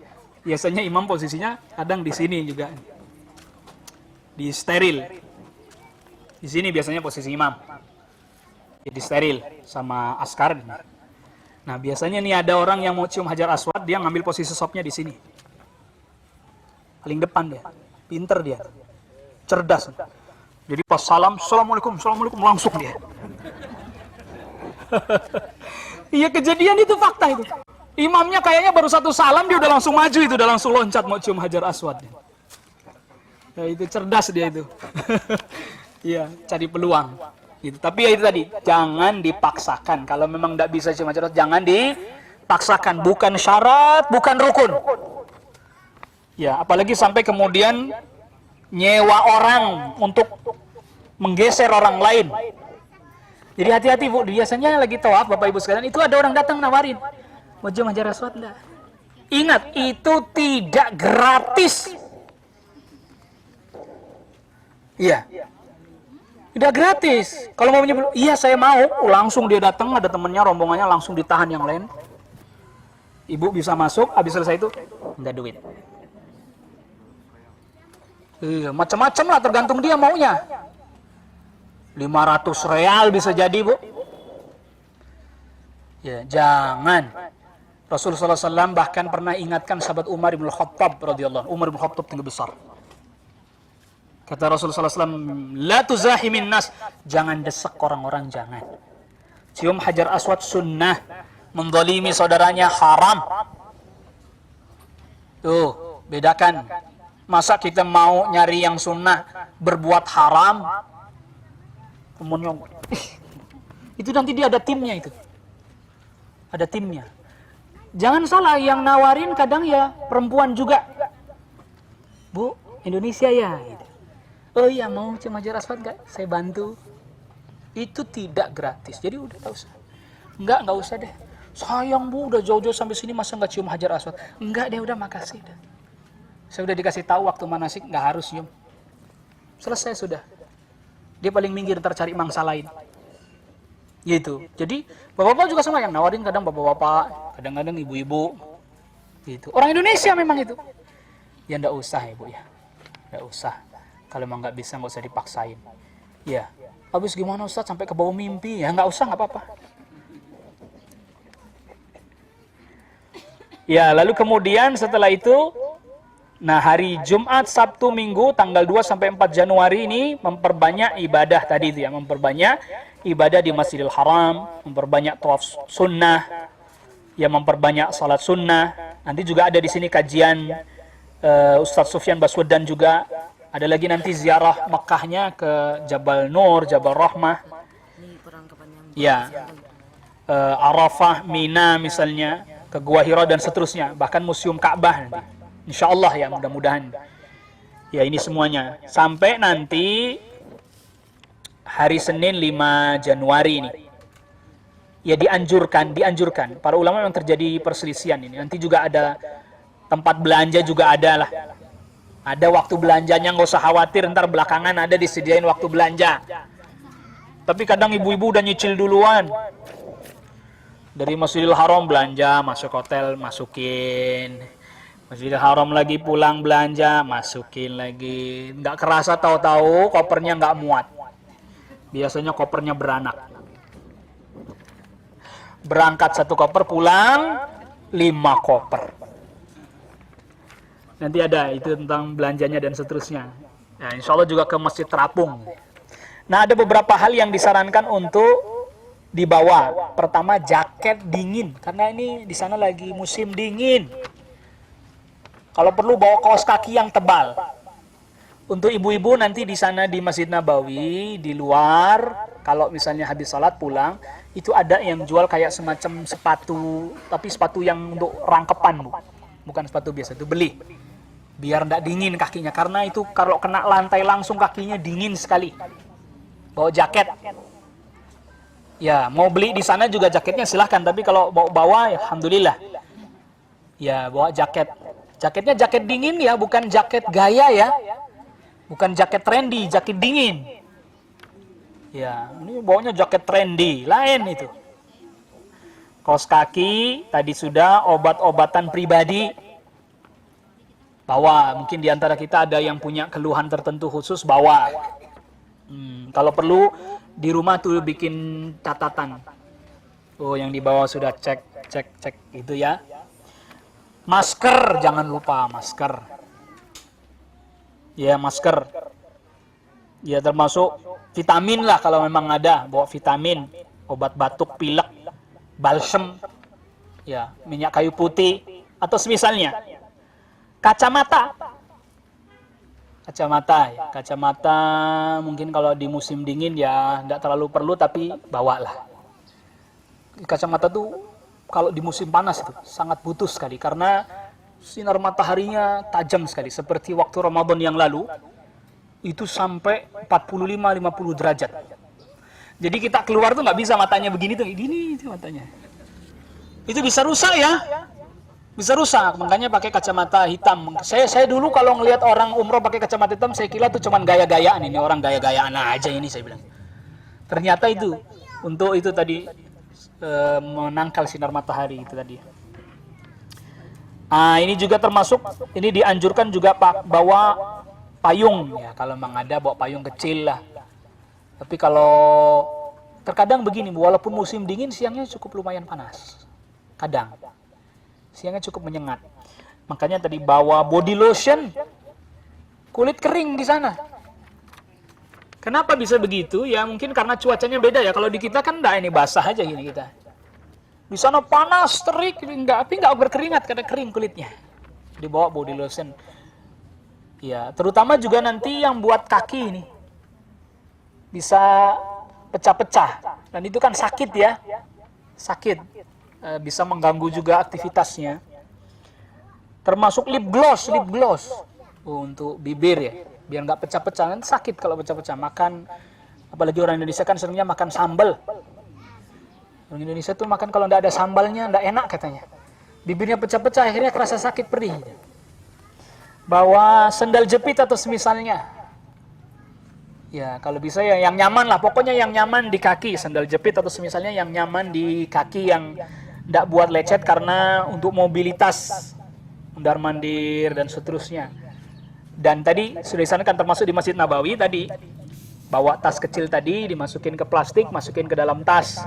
biasanya imam posisinya kadang di sini juga, di steril. Di sini biasanya posisi imam. Jadi steril sama askar. Nah, biasanya nih ada orang yang mau cium hajar aswad, dia ngambil posisi sopnya di sini. Paling depan dia. Pinter dia. Cerdas. Jadi pas salam, assalamualaikum, langsung dia. Iya, kejadian itu, fakta itu. Imamnya kayaknya baru satu salam, dia udah langsung maju itu, udah langsung loncat mau cium hajar aswad. Ya, itu cerdas dia itu. Iya, cari peluang. Gitu. Tapi ya itu tadi, jangan dipaksakan. Kalau memang tidak bisa cium hajar aswad, jangan dipaksakan. Bukan syarat, bukan rukun. Ya, apalagi sampai kemudian nyewa orang untuk menggeser orang lain. Jadi hati-hati, Bu. Biasanya lagi tawaf, Bapak Ibu sekalian, itu ada orang datang nawarin, mau cium hajar aswad enggak? Ingat, itu tidak gratis. Iya. Tidak gratis. Kalau mau menyebut, iya saya mau, langsung dia datang, ada temennya, rombongannya, langsung ditahan yang lain. Ibu bisa masuk, habis selesai itu, enggak duit. Iya, macam-macam lah, tergantung dia maunya. 500 real bisa jadi, Bu. Ya, jangan. Rasulullah SAW bahkan pernah ingatkan sahabat Umar bin Khattab radhiyallahu anhu. Umar bin Khattab tinggi besar. Kata Rasulullah SAW, la tuzahimin nas, jangan desak orang-orang, jangan. Cium hajar aswad sunnah, mendolimi saudaranya haram. Tuh, bedakan. Masa kita mau nyari yang sunnah, berbuat haram, kemudian itu nanti dia ada timnya itu. Ada timnya. Jangan salah, yang nawarin kadang ya perempuan juga. Bu, Indonesia ya? Gitu. Oh iya, mau cium hajar aswad nggak? Saya bantu. Itu tidak gratis. Jadi udah nggak usah. Nggak usah deh. Sayang bu, udah jauh-jauh sampai sini masa nggak cium hajar aswad? Enggak deh, udah makasih deh. Saya udah dikasih tahu waktu manasik nggak harus cium. Selesai sudah. Dia paling minggir, ntar cari mangsa lain. Gitu. Jadi bapak-bapak juga sama yang nawarin, kadang bapak-bapak, kadang-kadang ibu-ibu. Gitu. Orang Indonesia memang itu. Ya nggak usah ya bu ya. Nggak usah. Kalau emang nggak bisa, nggak usah dipaksain. Ya. Habis gimana Ustaz sampai ke bawah mimpi? Ya nggak usah, nggak apa-apa. Ya, lalu kemudian setelah itu, nah hari Jumat, Sabtu, Minggu, tanggal 2 sampai 4 Januari ini memperbanyak ibadah tadi itu ya, memperbanyak ibadah di Masjidil Haram, memperbanyak tawaf sunnah, ya memperbanyak salat sunnah. Nanti juga ada di sini kajian Ustadz Sufyan Baswedan juga. Ada lagi nanti ziarah Mekkahnya ke Jabal Nur, Jabal Rahmah. Ya, Arafah, Mina misalnya, ke Gua Hira dan seterusnya, bahkan Museum Ka'bah nanti. Insya Allah ya, mudah-mudahan. Ya ini semuanya. Sampai nanti hari Senin 5 Januari ini. Ya dianjurkan. Para ulama memang terjadi perselisihan ini. Nanti juga ada tempat belanja juga ada lah. Ada waktu belanjanya, nggak usah khawatir, ntar belakangan ada disediain waktu belanja. Tapi kadang ibu-ibu udah nyicil duluan. Dari Masjidil Haram belanja, masuk hotel, masukin. Masjidil Haram lagi pulang belanja, masukin lagi. Nggak kerasa tahu-tahu kopernya nggak muat. Biasanya kopernya beranak. Berangkat 1 koper, pulang 5 koper. Nanti ada itu tentang belanjanya dan seterusnya. Nah, insya Allah juga ke Masjid Terapung. Nah, ada beberapa hal yang disarankan untuk dibawa. Pertama, jaket dingin, karena ini di sana lagi musim dingin. Kalau perlu bawa kaos kaki yang tebal. Untuk ibu-ibu nanti di sana di Masjid Nabawi, di luar, kalau misalnya habis salat pulang, itu ada yang jual kayak semacam sepatu, tapi sepatu yang untuk rangkepan, Bu. Bukan sepatu biasa, itu beli. Biar enggak dingin kakinya, karena itu kalau kena lantai langsung kakinya dingin sekali. Bawa jaket. Ya, mau beli di sana juga jaketnya silahkan, tapi kalau bawa ya alhamdulillah. Ya, bawa jaket. Jaketnya jaket dingin ya, bukan jaket gaya ya. Bukan jaket trendy, jaket dingin. Ya, ini bawanya jaket trendy, lain itu. Kaos kaki, tadi sudah, obat-obatan pribadi. Bawa, mungkin di antara kita ada yang punya keluhan tertentu khusus, bawa. Kalau perlu, di rumah tuh bikin catatan. Oh, yang di bawah sudah cek gitu ya. Masker, jangan lupa masker. Ya, masker. Ya, termasuk vitamin lah kalau memang ada, bawa vitamin, obat batuk, pilek, balsem, ya, minyak kayu putih, atau semisalnya. Kacamata. Kacamata mungkin kalau di musim dingin ya nggak terlalu perlu, tapi bawalah. Kacamata tuh kalau di musim panas itu sangat butuh sekali karena sinar mataharinya tajam sekali, seperti waktu Ramadan yang lalu itu sampai 45-50 derajat. Jadi kita keluar tuh nggak bisa matanya begini tuh, gini itu matanya. Itu bisa rusak ya. Bisa rusak, makanya pakai kacamata hitam. Saya dulu kalau ngelihat orang umroh pakai kacamata hitam, saya kira itu cuman gaya-gayaan, ini orang gaya-gayaan aja ini, saya bilang. Ternyata itu untuk itu tadi menangkal sinar matahari itu tadi. Ini juga termasuk, ini dianjurkan juga bawa payung ya, kalau memang ada bawa payung kecil lah. Tapi kalau terkadang begini, walaupun musim dingin siangnya cukup lumayan panas. Kadang siangnya cukup menyengat. Makanya tadi bawa body lotion. Kulit kering di sana. Kenapa bisa begitu? Ya mungkin karena cuacanya beda ya. Kalau di kita kan enggak, ini basah aja gini kita. Di sana panas, terik, enggak, tapi enggak berkeringat karena kering kulitnya. Dibawa body lotion. Ya, terutama juga nanti yang buat kaki ini. Bisa pecah-pecah. Dan itu kan sakit ya. Sakit. bisa mengganggu juga aktivitasnya. Termasuk lip gloss untuk bibir ya, biar nggak pecah-pecah. Nanti sakit kalau pecah-pecah. Makan, apalagi orang Indonesia kan seringnya makan sambal. Orang Indonesia tuh makan kalau nggak ada sambalnya nggak enak katanya. Bibirnya pecah-pecah, akhirnya kerasa sakit perih. Bawa sendal jepit atau semisalnya. Ya kalau bisa ya yang nyaman lah, pokoknya yang nyaman di kaki, sandal jepit atau semisalnya yang nyaman di kaki, yang nggak buat lecet karena untuk mobilitas, mondar-mandir dan seterusnya. Dan tadi sudah disarankan termasuk di Masjid Nabawi tadi, bawa tas kecil tadi dimasukin ke plastik, masukin ke dalam tas.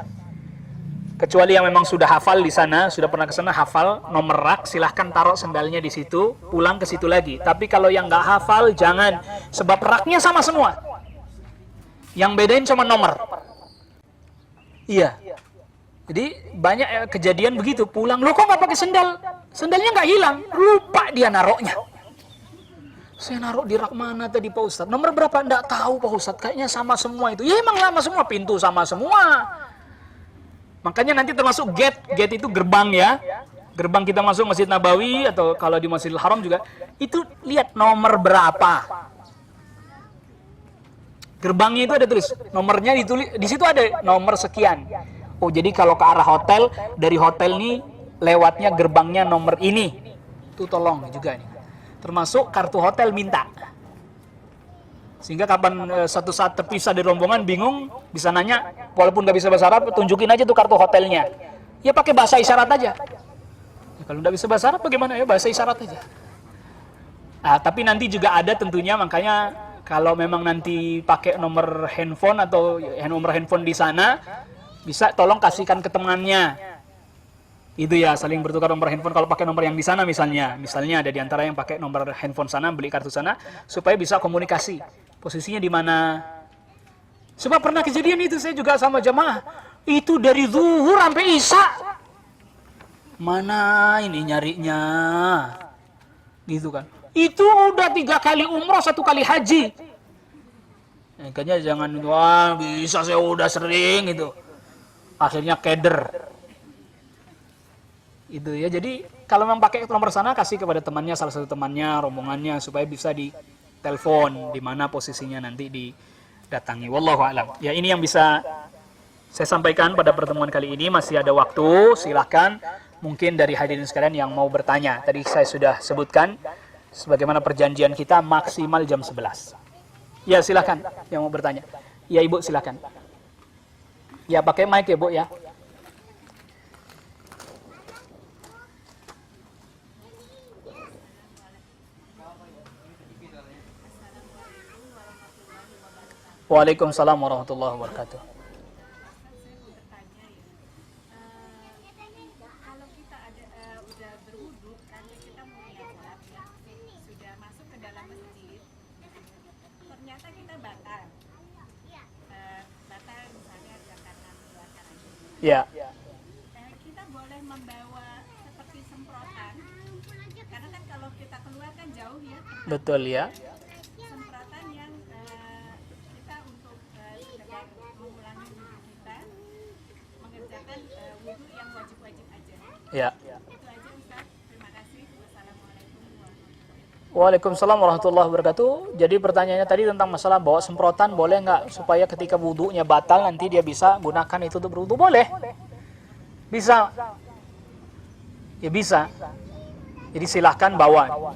Kecuali yang memang sudah hafal di sana, sudah pernah ke sana hafal nomor rak, silahkan taruh sendalnya di situ, pulang ke situ lagi. Tapi kalau yang nggak hafal jangan, sebab raknya sama semua. Yang bedain cuma nomor. Iya. Jadi banyak kejadian begitu, pulang, loh kok nggak pakai sendal? Sendalnya nggak hilang, lupa dia naruhnya. Saya naruh di rak mana tadi Pak Ustadz? Nomor berapa? Nggak tahu Pak Ustadz, kayaknya sama semua itu. Ya emang sama semua, pintu sama semua. Makanya nanti termasuk gate itu gerbang ya. Gerbang kita masuk Masjid Nabawi atau kalau di Masjidil Haram juga, itu lihat nomor berapa. Gerbangnya itu ada tulis, nomornya ditulis, di situ ada nomor sekian. Oh jadi kalau ke arah hotel, dari hotel nih lewatnya gerbangnya nomor ini. Itu tolong juga nih. Termasuk kartu hotel minta. Sehingga kapan satu saat terpisah dari rombongan bingung, bisa nanya, walaupun nggak bisa bahasa Arab, tunjukin aja tuh kartu hotelnya. Ya pakai bahasa isyarat aja. Ya, kalau nggak bisa bahasa Arab bagaimana ya, bahasa isyarat aja. Nah, tapi nanti juga ada tentunya, makanya kalau memang nanti pakai nomor handphone atau nomor handphone di sana, bisa tolong kasihkan ke temannya. Itu ya, saling bertukar nomor handphone kalau pakai nomor yang di sana misalnya. Misalnya ada di antara yang pakai nomor handphone sana, beli kartu sana, supaya bisa komunikasi. Posisinya di mana. Sebab pernah kejadian itu, saya juga sama jamaah. Itu dari zuhur sampai isya. Mana ini nyarinya? Gitu kan. Itu udah 3 kali umroh, 1 kali haji. Makanya jangan, wah bisa saya udah sering itu. Akhirnya keder. Itu ya, jadi kalau memang pakai nomor sana, kasih kepada temannya, salah satu temannya, rombongannya, supaya bisa ditelepon di mana posisinya nanti didatangi. Wallahu a'lam. Ya ini yang bisa saya sampaikan pada pertemuan kali ini. Masih ada waktu, silahkan. Mungkin dari hadirin sekalian yang mau bertanya. Tadi saya sudah sebutkan, sebagaimana perjanjian kita maksimal jam 11. Ya silakan yang mau bertanya. Ya Ibu silakan. Ya pakai mic ya Bu ya. Waalaikumsalam warahmatullahi wabarakatuh. Ya. Kita boleh membawa seperti semprotan, karena kan kalau kita keluar kan jauh ya. Betul ya. Semprotan yang kita untuk sekedar mengulangi wudhu kita, mengerjakan wudhu yang wajib-wajib aja. Ya. Itu aja Ustaz. Terima kasih. Wassalamualaikum warahmatullahi wabarakatuh. Waalaikumsalam warahmatullahi wabarakatuh. Jadi pertanyaannya tadi tentang masalah bawa semprotan, boleh nggak supaya ketika wudhunya batal nanti dia bisa gunakan itu untuk berwudhu? Boleh. Bisa. Ya bisa. Jadi silahkan bawa.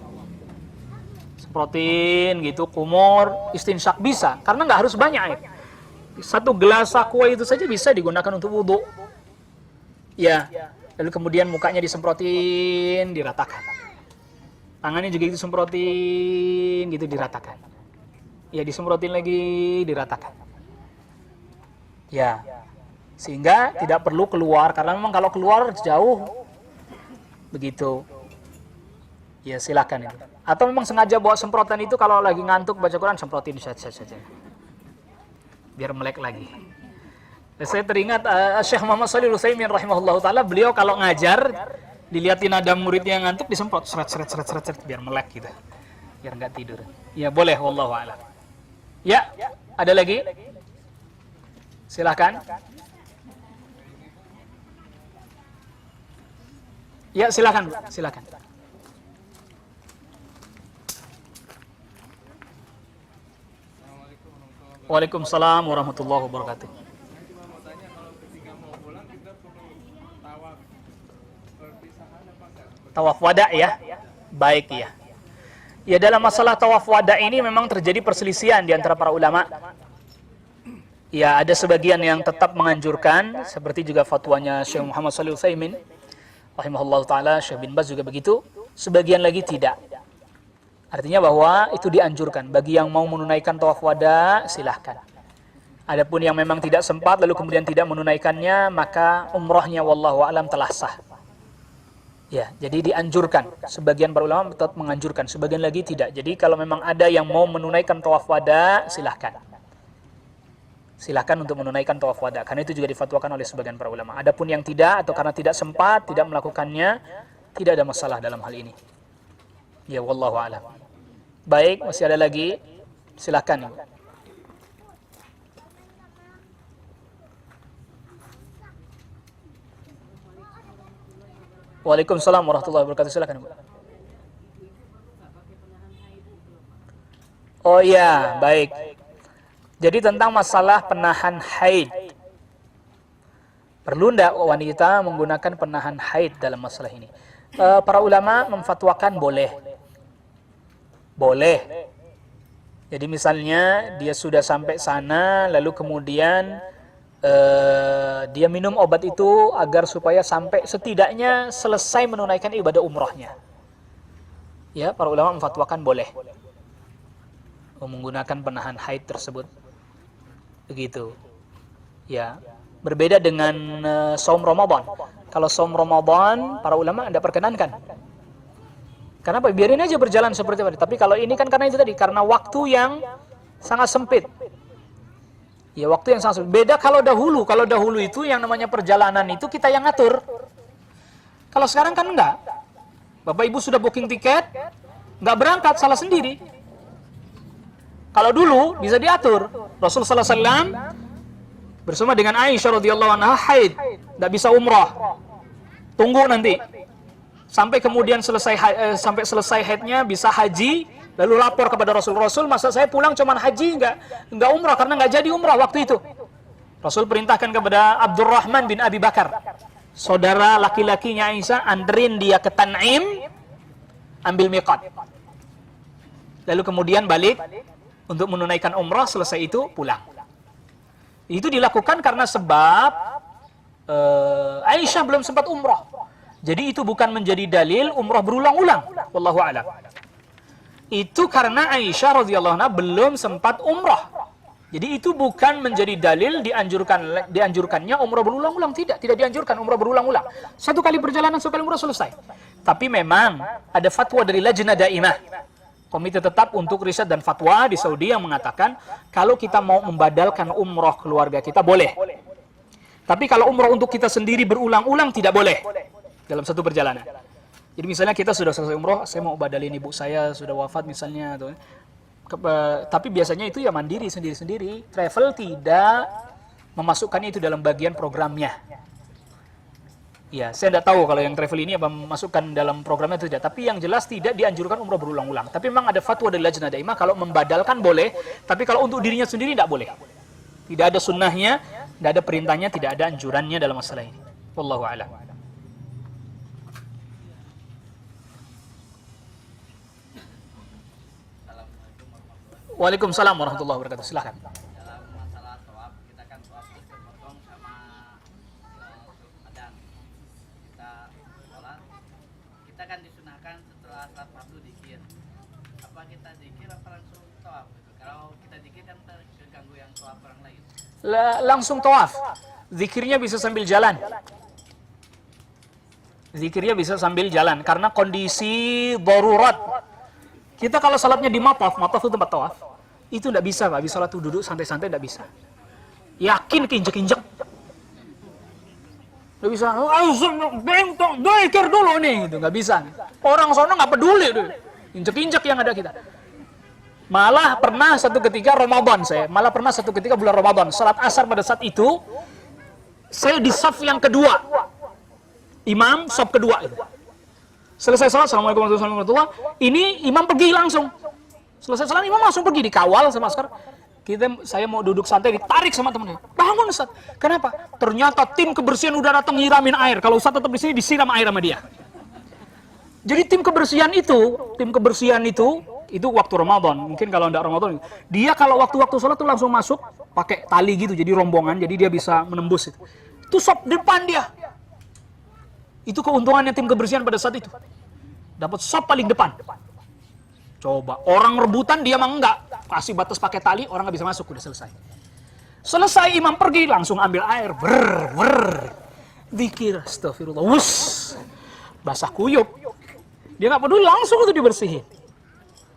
Semprotin gitu, kumur, istinsyak bisa. Karena nggak harus banyak air. 1 gelas aqua itu saja bisa digunakan untuk wudhu. Ya. Lalu kemudian mukanya disemprotin, diratakan. Tangannya juga itu semprotin, gitu diratakan. Ya disemprotin lagi, diratakan. Ya, sehingga tidak perlu keluar, karena memang kalau keluar jauh, begitu. Ya silakan itu. Atau memang sengaja bawa semprotan itu kalau lagi ngantuk baca Quran, semprotin saja. Biar melek lagi. Saya teringat Syekh Muhammad Shalih Al-Utsaimin rahimahullah ta'ala, beliau kalau ngajar, dilihatin ada muridnya yang ngantuk, disemprot seret biar melek gitu, biar nggak tidur. Ya boleh, wallahu a'lam. Ya, ada lagi? Silakan. Ya, silakan, Bu. Silakan. Waalaikumsalam warahmatullahi wabarakatuh. Tawaf wada ya? Baik ya. Ya, dalam masalah tawaf wada ini memang terjadi perselisihan di antara para ulama. Ya, ada sebagian yang tetap menganjurkan, seperti juga fatwanya Syekh Muhammad Shalih Utsaimin rahimahullah ta'ala, Syekh bin Baz juga begitu. Sebagian lagi tidak. Artinya bahwa itu dianjurkan. Bagi yang mau menunaikan tawaf wada, silahkan. Adapun yang memang tidak sempat lalu kemudian tidak menunaikannya, maka umrahnya wallahu a'lam telah sah. Ya, jadi dianjurkan. Sebagian para ulama tetap menganjurkan, sebagian lagi tidak. Jadi kalau memang ada yang mau menunaikan tawaf wada, silahkan. Silahkan untuk menunaikan tawaf wada. Karena itu juga difatwakan oleh sebagian para ulama. Adapun yang tidak atau karena tidak sempat, tidak melakukannya, tidak ada masalah dalam hal ini. Ya, wallahu a'lam. Baik, masih ada lagi? Silahkan. Waalaikumsalam warahmatullahi wabarakatuh. Silakan, Bu. Oh iya, baik. Jadi tentang masalah penahan haid. Perlu enggak wanita menggunakan penahan haid dalam masalah ini? Para ulama memfatwakan boleh. Boleh. Jadi misalnya dia sudah sampai sana, lalu kemudian dia minum obat itu agar supaya sampai setidaknya selesai menunaikan ibadah umrahnya. Ya, para ulama memfatwakan boleh menggunakan penahan haid tersebut. Begitu. Ya, berbeda dengan saum Ramadan. Kalau saum Ramadan, para ulama tidak perkenankan. Kenapa? Biarin aja berjalan seperti tadi. Tapi kalau ini kan karena itu tadi, karena waktu yang sangat sempit. Ya, waktu yang sangat sempit. Beda kalau dahulu. Kalau dahulu itu yang namanya perjalanan itu kita yang ngatur. Kalau sekarang kan enggak. Bapak Ibu sudah booking tiket, enggak berangkat, salah sendiri. Kalau dulu bisa diatur. Rasul sallallahu alaihi wasallam bersama dengan Aisyah radhiyallahu anha haid, enggak bisa umrah. Tunggu nanti. Sampai kemudian sampai selesai haidnya bisa haji, lalu lapor kepada Rasul. Rasul, masa saya pulang cuman haji enggak umrah karena enggak jadi umrah waktu itu. Rasul perintahkan kepada Abdurrahman bin Abi Bakar, saudara laki-lakinya Aisyah, anterin dia ke Tan'im, ambil miqat. Lalu kemudian balik untuk menunaikan umrah, selesai itu pulang. Itu dilakukan karena sebab Aisyah belum sempat umrah. Jadi itu bukan menjadi dalil umrah berulang-ulang. Wallahu a'lam. Itu karena Aisyah radhiyallahu anha belum sempat umrah. Jadi itu bukan menjadi dalil dianjurkannya umrah berulang-ulang. Tidak dianjurkan umrah berulang-ulang. Satu kali perjalanan, sekali umrah selesai. Tapi memang ada fatwa dari Lajnah Daimah, Komite Tetap untuk Riset dan Fatwa di Saudi, yang mengatakan kalau kita mau membadalkan umrah keluarga kita boleh. Tapi kalau umrah untuk kita sendiri berulang-ulang tidak boleh dalam satu perjalanan. Jadi misalnya kita sudah selesai umrah, saya mau badalin ibu saya sudah wafat misalnya, atau tapi biasanya itu ya mandiri sendiri-sendiri. Travel tidak memasukkannya itu dalam bagian programnya. Ya, saya tidak tahu kalau yang travel ini apa memasukkan dalam programnya itu tidak. Tapi yang jelas tidak dianjurkan umrah berulang-ulang. Tapi memang ada fatwa dari Lajnah Daimah kalau membadalkan boleh, tapi kalau untuk dirinya sendiri tidak boleh. Tidak ada sunnahnya, tidak ada perintahnya, tidak ada anjurannya dalam masalah ini. Wallahu a'lam. Waalaikumsalam warahmatullahi wabarakatuh. Silakan. Dalam masalah tawaf, kita kan tawaf terpotong sama adan. Kita sholat, kita kan disunahkan setelah sholat fardu zikir. Apa kita zikir apa langsung tawaf? Kalau kita zikir kan terganggu yang tawaf orang lain. Langsung tawaf. Zikirnya bisa sambil jalan. Zikirnya bisa sambil jalan karena kondisi darurat. Kita kalau salatnya di mataf itu tempat tawaf, itu tidak bisa, Pak. Bisa salat duduk santai-santai tidak bisa. Yakin keinjek-injek. Tidak bisa. Zikir dulu nih, gitu. Nggak bisa. Orang sono nggak peduli deh. Injek-injek yang ada kita. Malah pernah satu ketika bulan Ramadan, salat asar pada saat itu, saya di saf yang kedua. Imam saf kedua itu. Selesai sholat, assalamualaikum warahmatullahi wabarakatuh. Ini imam pergi langsung. Selesai sholat, imam langsung pergi, dikawal sama askar. Saya mau duduk santai, ditarik sama temennya. Bangun Ustaz. Kenapa? Ternyata tim kebersihan udah datang nyiramin air. Kalau Ustaz tetap di sini, disiram air sama dia. Jadi tim kebersihan itu waktu Ramadan. Mungkin kalau enggak Ramadan, dia kalau waktu-waktu sholat tuh langsung masuk pakai tali gitu, jadi rombongan, jadi dia bisa menembus itu. Itu sop depan dia. Itu keuntungannya tim kebersihan pada saat itu. Dapat sop paling depan. Coba, orang rebutan dia mah enggak. Kasih batas pakai tali, orang nggak bisa masuk, udah selesai. Selesai imam pergi, langsung ambil air. Dikir, astagfirullah. Wus, basah kuyup. Dia nggak peduli, langsung itu dibersihin.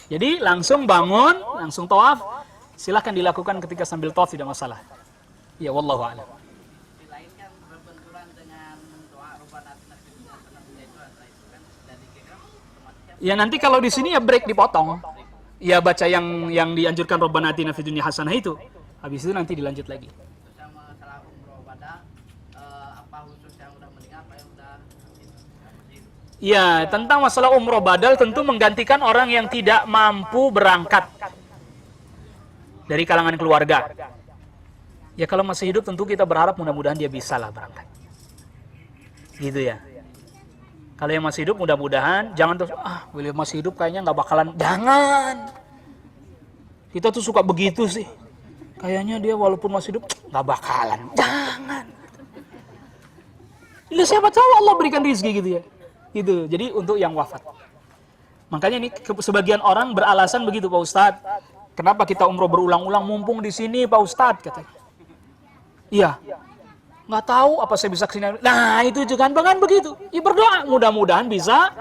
Jadi langsung bangun, langsung tawaf. Silahkan dilakukan ketika sambil tawaf, tidak masalah. Ya, wallahu a'lam. Di lain kan berbenturan dengan doa Rabbana atina fid dunya hasanah itu kan dari kira otomatis Ya nanti kalau di sini ya break dipotong. Ya baca yang dianjurkan Rabbana atina fid dunya hasanah itu. Habis itu nanti dilanjut lagi. terus yang masalah umroh pada apa khusus yang udah meninggal apa yang udah hidup. Ya, tentang masalah umroh badal tentu menggantikan orang yang tidak mampu berangkat dari kalangan keluarga. Ya kalau masih hidup tentu kita berharap mudah-mudahan dia bisa lah berangkat. Gitu ya. Kalau yang masih hidup mudah-mudahan, jangan terus, William masih hidup kayaknya nggak bakalan. Jangan. Kita tuh suka begitu sih. Kayaknya dia walaupun masih hidup, nggak bakalan. Jangan. Ini siapa tahu Allah berikan rezeki gitu ya. Gitu. Jadi untuk yang wafat. Makanya ini sebagian orang beralasan begitu Pak Ustadz. Kenapa kita umroh berulang-ulang mumpung di sini Pak Ustadz katanya. Iya. Nggak tahu apa saya bisa kesini. Nah itu juga kan begitu. Ya berdoa mudah-mudahan bisa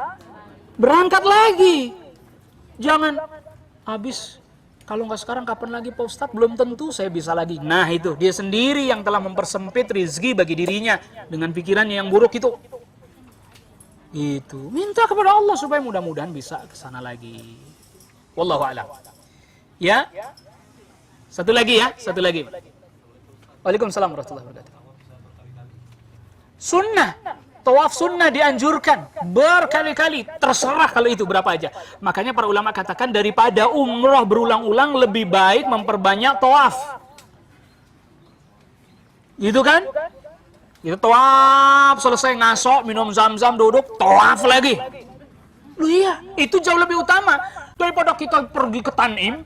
berangkat lagi. Jangan habis kalau nggak sekarang kapan lagi Pak Ustadz, belum tentu saya bisa lagi. Nah itu dia sendiri yang telah mempersempit rezeki bagi dirinya dengan pikirannya yang buruk itu. Itu minta kepada Allah supaya mudah-mudahan bisa ke sana lagi. Wallahu a'lam. Ya. Satu lagi. Waalaikumsalam warahmatullahi wabarakatuh. Sunnah, tawaf sunnah dianjurkan berkali-kali, terserah kalau itu berapa aja. Makanya para ulama katakan daripada umroh berulang-ulang lebih baik memperbanyak tawaf. Gitu kan? Itu tawaf, selesai ngasok, minum zam-zam, duduk, tawaf lagi. Loh iya, itu jauh lebih utama daripada kita pergi ke Tanim.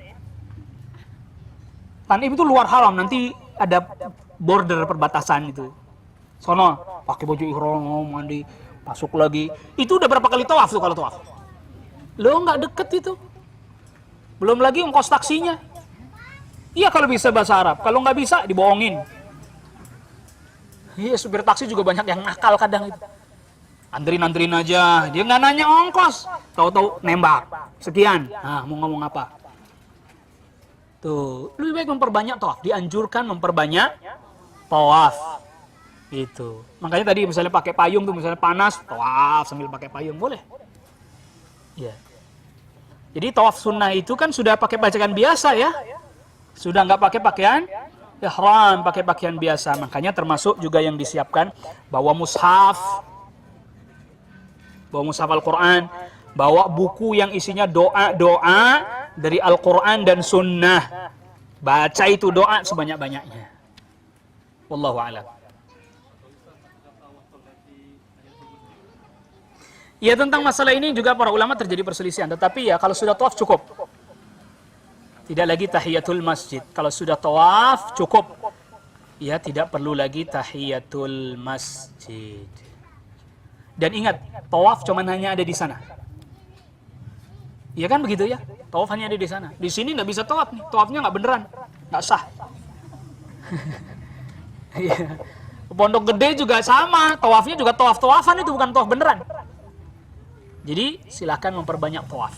Tanim itu luar haram, nanti ada border perbatasan itu. Sono, pakai baju ihram, mandi, masuk lagi. Itu udah berapa kali tawaf tuh kalau tawaf? Lo nggak deket itu. Belum lagi ongkos taksinya. Iya kalau bisa bahasa Arab, kalau nggak bisa dibohongin. Iya supir taksi juga banyak yang nakal kadang itu. Anterin aja, dia nggak nanya ongkos. Tahu-tahu nembak, sekian. Nah mau ngomong apa? Tuh, lebih baik memperbanyak tawaf. Dianjurkan memperbanyak tawaf. Itu. Makanya tadi misalnya pakai payung tuh, misalnya panas, tawaf sambil pakai payung boleh. Ya. Jadi tawaf sunnah itu kan sudah pakai bacaan biasa ya. Sudah nggak pakai pakaian ihram, pakai pakaian biasa. Makanya termasuk juga yang disiapkan bawa mushaf Al-Quran, bawa buku yang isinya doa-doa dari Al-Quran dan sunnah. Baca itu doa sebanyak-banyaknya. Wallahu a'lam. Ya tentang masalah ini juga para ulama terjadi perselisihan. Tetapi ya kalau sudah tawaf cukup. Tidak lagi tahiyatul masjid. Kalau sudah tawaf cukup. Ya tidak perlu lagi tahiyatul masjid. Dan ingat, tawaf cuma hanya ada di sana. Iya kan begitu ya? Tawaf hanya ada di sana. Di sini nggak bisa tawaf nih. Tawafnya nggak beneran. Nggak sah. Pondok Gede juga sama. Tawafnya juga tawaf-tawafan itu bukan tawaf beneran. Jadi silakan memperbanyak tawaf.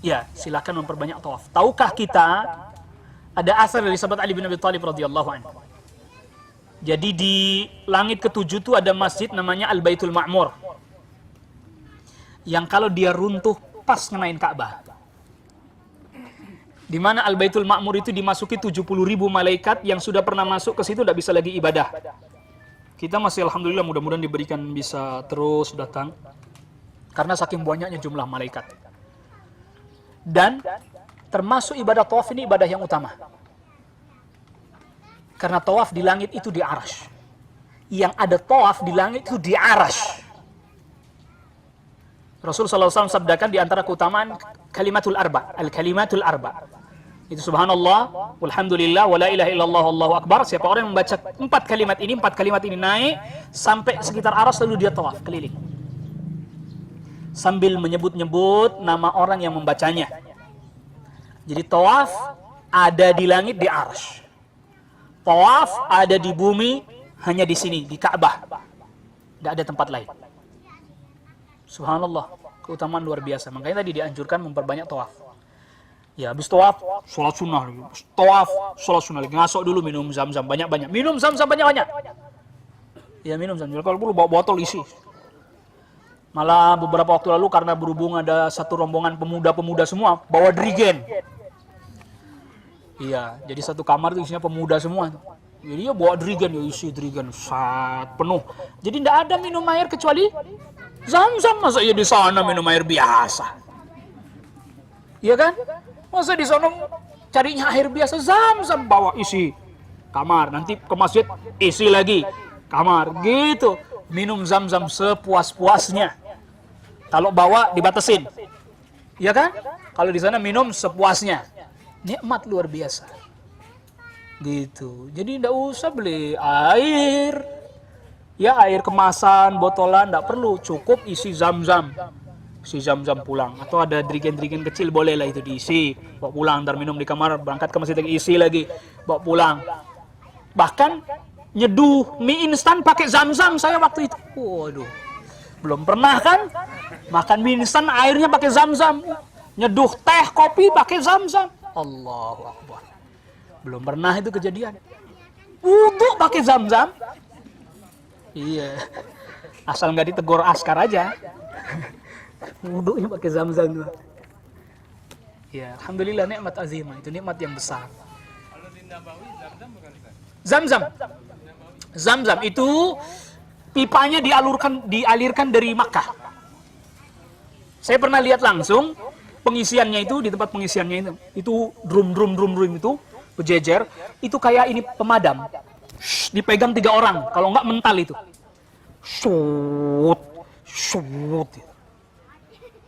Ya, silakan memperbanyak tawaf. Tahukah kita ada asar dari sahabat Ali bin Abi Thalib radhiyallahu anhu. Jadi di langit ketujuh itu ada masjid namanya Al-Baitul Ma'mur. Yang kalau dia runtuh pas ngenain Ka'bah. Di mana Al-Baitul Ma'mur itu dimasuki 70.000 malaikat yang sudah pernah masuk ke situ tidak bisa lagi ibadah. Kita masih alhamdulillah mudah-mudahan diberikan bisa terus datang. Karena saking banyaknya jumlah malaikat. Dan termasuk ibadah tawaf ini ibadah yang utama. Karena tawaf di langit itu di Arsy. Yang ada tawaf di langit itu di Arsy. Rasul SAW sabdakan di antara keutamaan kalimatul arba, al-kalimatul arba. Itu subhanallah, walhamdulillah, wala ilaha illallah, wallahu akbar. Siapa orang yang membaca 4 kalimat ini naik sampai sekitar Arsy lalu dia tawaf keliling. Sambil menyebut-nyebut nama orang yang membacanya. Jadi tawaf ada di langit di Arsy. Tawaf ada di bumi hanya di sini, di Ka'bah. Tidak ada tempat lain. Subhanallah, keutamaan luar biasa. Makanya tadi dianjurkan memperbanyak tawaf. Ya, habis tawaf, sholat sunnah. Tawaf, sholat sunnah. Ngasok dulu, minum zam-zam banyak-banyak. Minum zam-zam banyak-banyak. Ya, minum zam-zam. Kalau perlu bawa botol isi. Malah beberapa waktu lalu karena berhubung ada satu rombongan pemuda-pemuda semua, bawa drigen. Iya, jadi satu kamar itu isinya pemuda semua. Jadi ya bawa drigen, ya isi drigen saat penuh. Jadi tidak ada minum air kecuali zam-zam. Masa ya di sana minum air biasa? Iya kan? Masa di sana carinya air biasa, zam-zam bawa isi kamar. Nanti ke masjid isi lagi kamar. Gitu. Minum zam-zam sepuas-puasnya. Kalau bawa dibatasin. Iya kan? Kalau di sana minum sepuasnya. Nikmat luar biasa. Gitu. Jadi tidak usah beli air. Ya air kemasan, botolan, tidak perlu. Cukup isi zam-zam. Isi zam-zam pulang. Atau ada drigen-drigen kecil, bolehlah itu diisi. Bawa pulang, ntar minum di kamar, berangkat ke masjid lagi, isi lagi. Bawa pulang. Bahkan nyeduh mie instan pakai zam-zam saya waktu itu. Waduh. Belum pernah kan? Makan mie instan airnya pakai zam-zam. Nyeduh teh, kopi pakai zam-zam. Allahu Akbar. Belum pernah itu kejadian. Wudhu pakai zam-zam. Iya. Asal nggak ditegur askar aja. Wudhunya pakai zam-zam. Ya, alhamdulillah nikmat azimah. Itu nikmat yang besar. Kalau di Nabawi zam-zam bukan Ustaz? Zam-zam. Zam-zam itu pipanya dialirkan dari Makkah. Saya pernah lihat langsung pengisiannya itu di tempat pengisiannya itu drum itu berjejer, itu kayak ini pemadam. Dipegang 3 orang, kalau enggak mental itu. Shoot.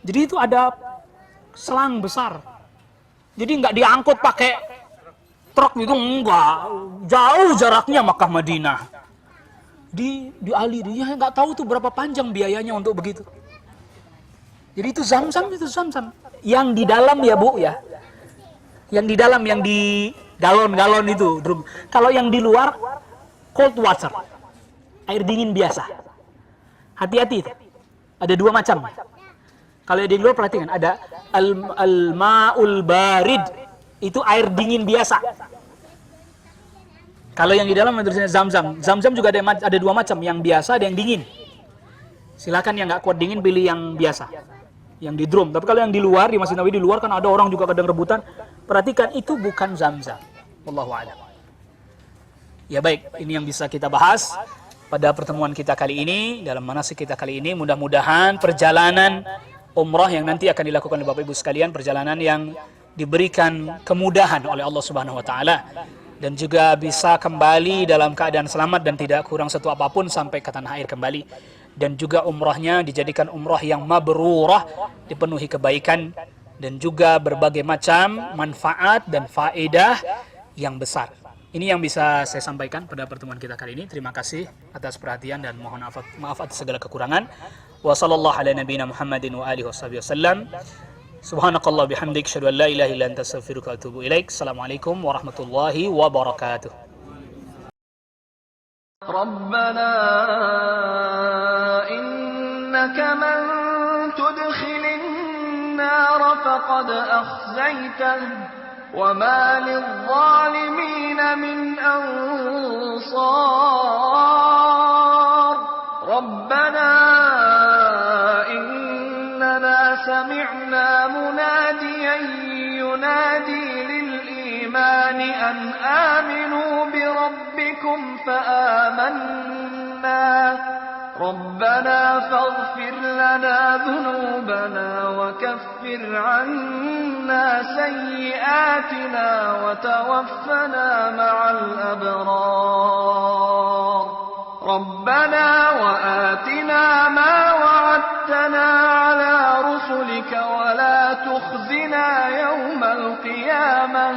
Jadi itu ada selang besar. Jadi enggak diangkut pakai truk gitu, enggak. Jauh jaraknya Makkah Madinah. Dialiri, ya enggak tahu tuh berapa panjang biayanya untuk begitu. Jadi itu zam-zam. Yang di dalam ya Bu ya. Yang di dalam, yang di galon-galon itu drum. Kalau yang di luar cold water. Air dingin biasa. Hati-hati. Ada 2 macam. Kalau yang di luar perhatikan ada al-ma'ul barid. Itu air dingin biasa. Kalau yang di dalam tulisannya zam-zam. Zam-zam juga ada 2 macam, yang biasa ada yang dingin. Silakan yang nggak kuat dingin pilih yang biasa. Yang di drum. Tapi kalau yang di luar, di Masjid Nabawi di luar kan ada orang juga kadang rebutan. Perhatikan, itu bukan zam-zam. Wallahu a'lam. Ya baik, ini yang bisa kita bahas pada pertemuan kita kali ini, dalam manasik kita kali ini. Mudah-mudahan perjalanan umrah yang nanti akan dilakukan oleh Bapak Ibu sekalian, perjalanan yang diberikan kemudahan oleh Allah Subhanahu wa taala, dan juga bisa kembali dalam keadaan selamat dan tidak kurang satu apapun sampai ke tanah air kembali. Dan juga umrahnya dijadikan umrah yang mabrurah, dipenuhi kebaikan dan juga berbagai macam manfaat dan faedah yang besar. Ini yang bisa saya sampaikan pada pertemuan kita kali ini. Terima kasih atas perhatian dan mohon maaf atas segala kekurangan. Wa sallallahu ala nabiyina Muhammadin wa alihi wasallam. Subhanakallah bihamdik, asyhadu an la ilaha illa anta, astaghfiruka wa atubu ilaik. Assalamualaikum warahmatullahi wabarakatuh. ربنا إنك من تدخل النار فقد أخزيته وما للظالمين من أنصار ربنا إننا سمعنا مناديا ينادي للإيمان أن آمنوا بربكم فآمنا ربنا فاغفر لنا ذنوبنا وكفر عنا سيئاتنا وتوفنا مع الأبرار ربنا وآتنا ما وعدتنا على رسلك ولا تخزنا يوم القيامة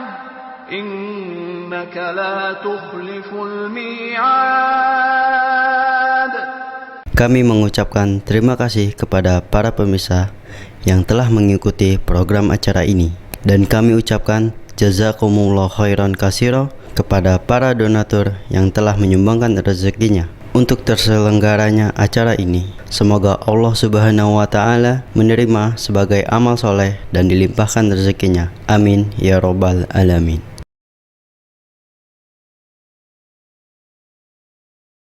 إنك لا تخلف الميعاد. Kami mengucapkan terima kasih kepada para pemirsa yang telah mengikuti program acara ini, dan kami ucapkan jazakumullah khairan katsira kepada para donatur yang telah menyumbangkan rezekinya untuk terselenggaranya acara ini. Semoga Allah Subhanahu wa taala menerima sebagai amal soleh dan dilimpahkan rezekinya. Amin ya rabbal alamin.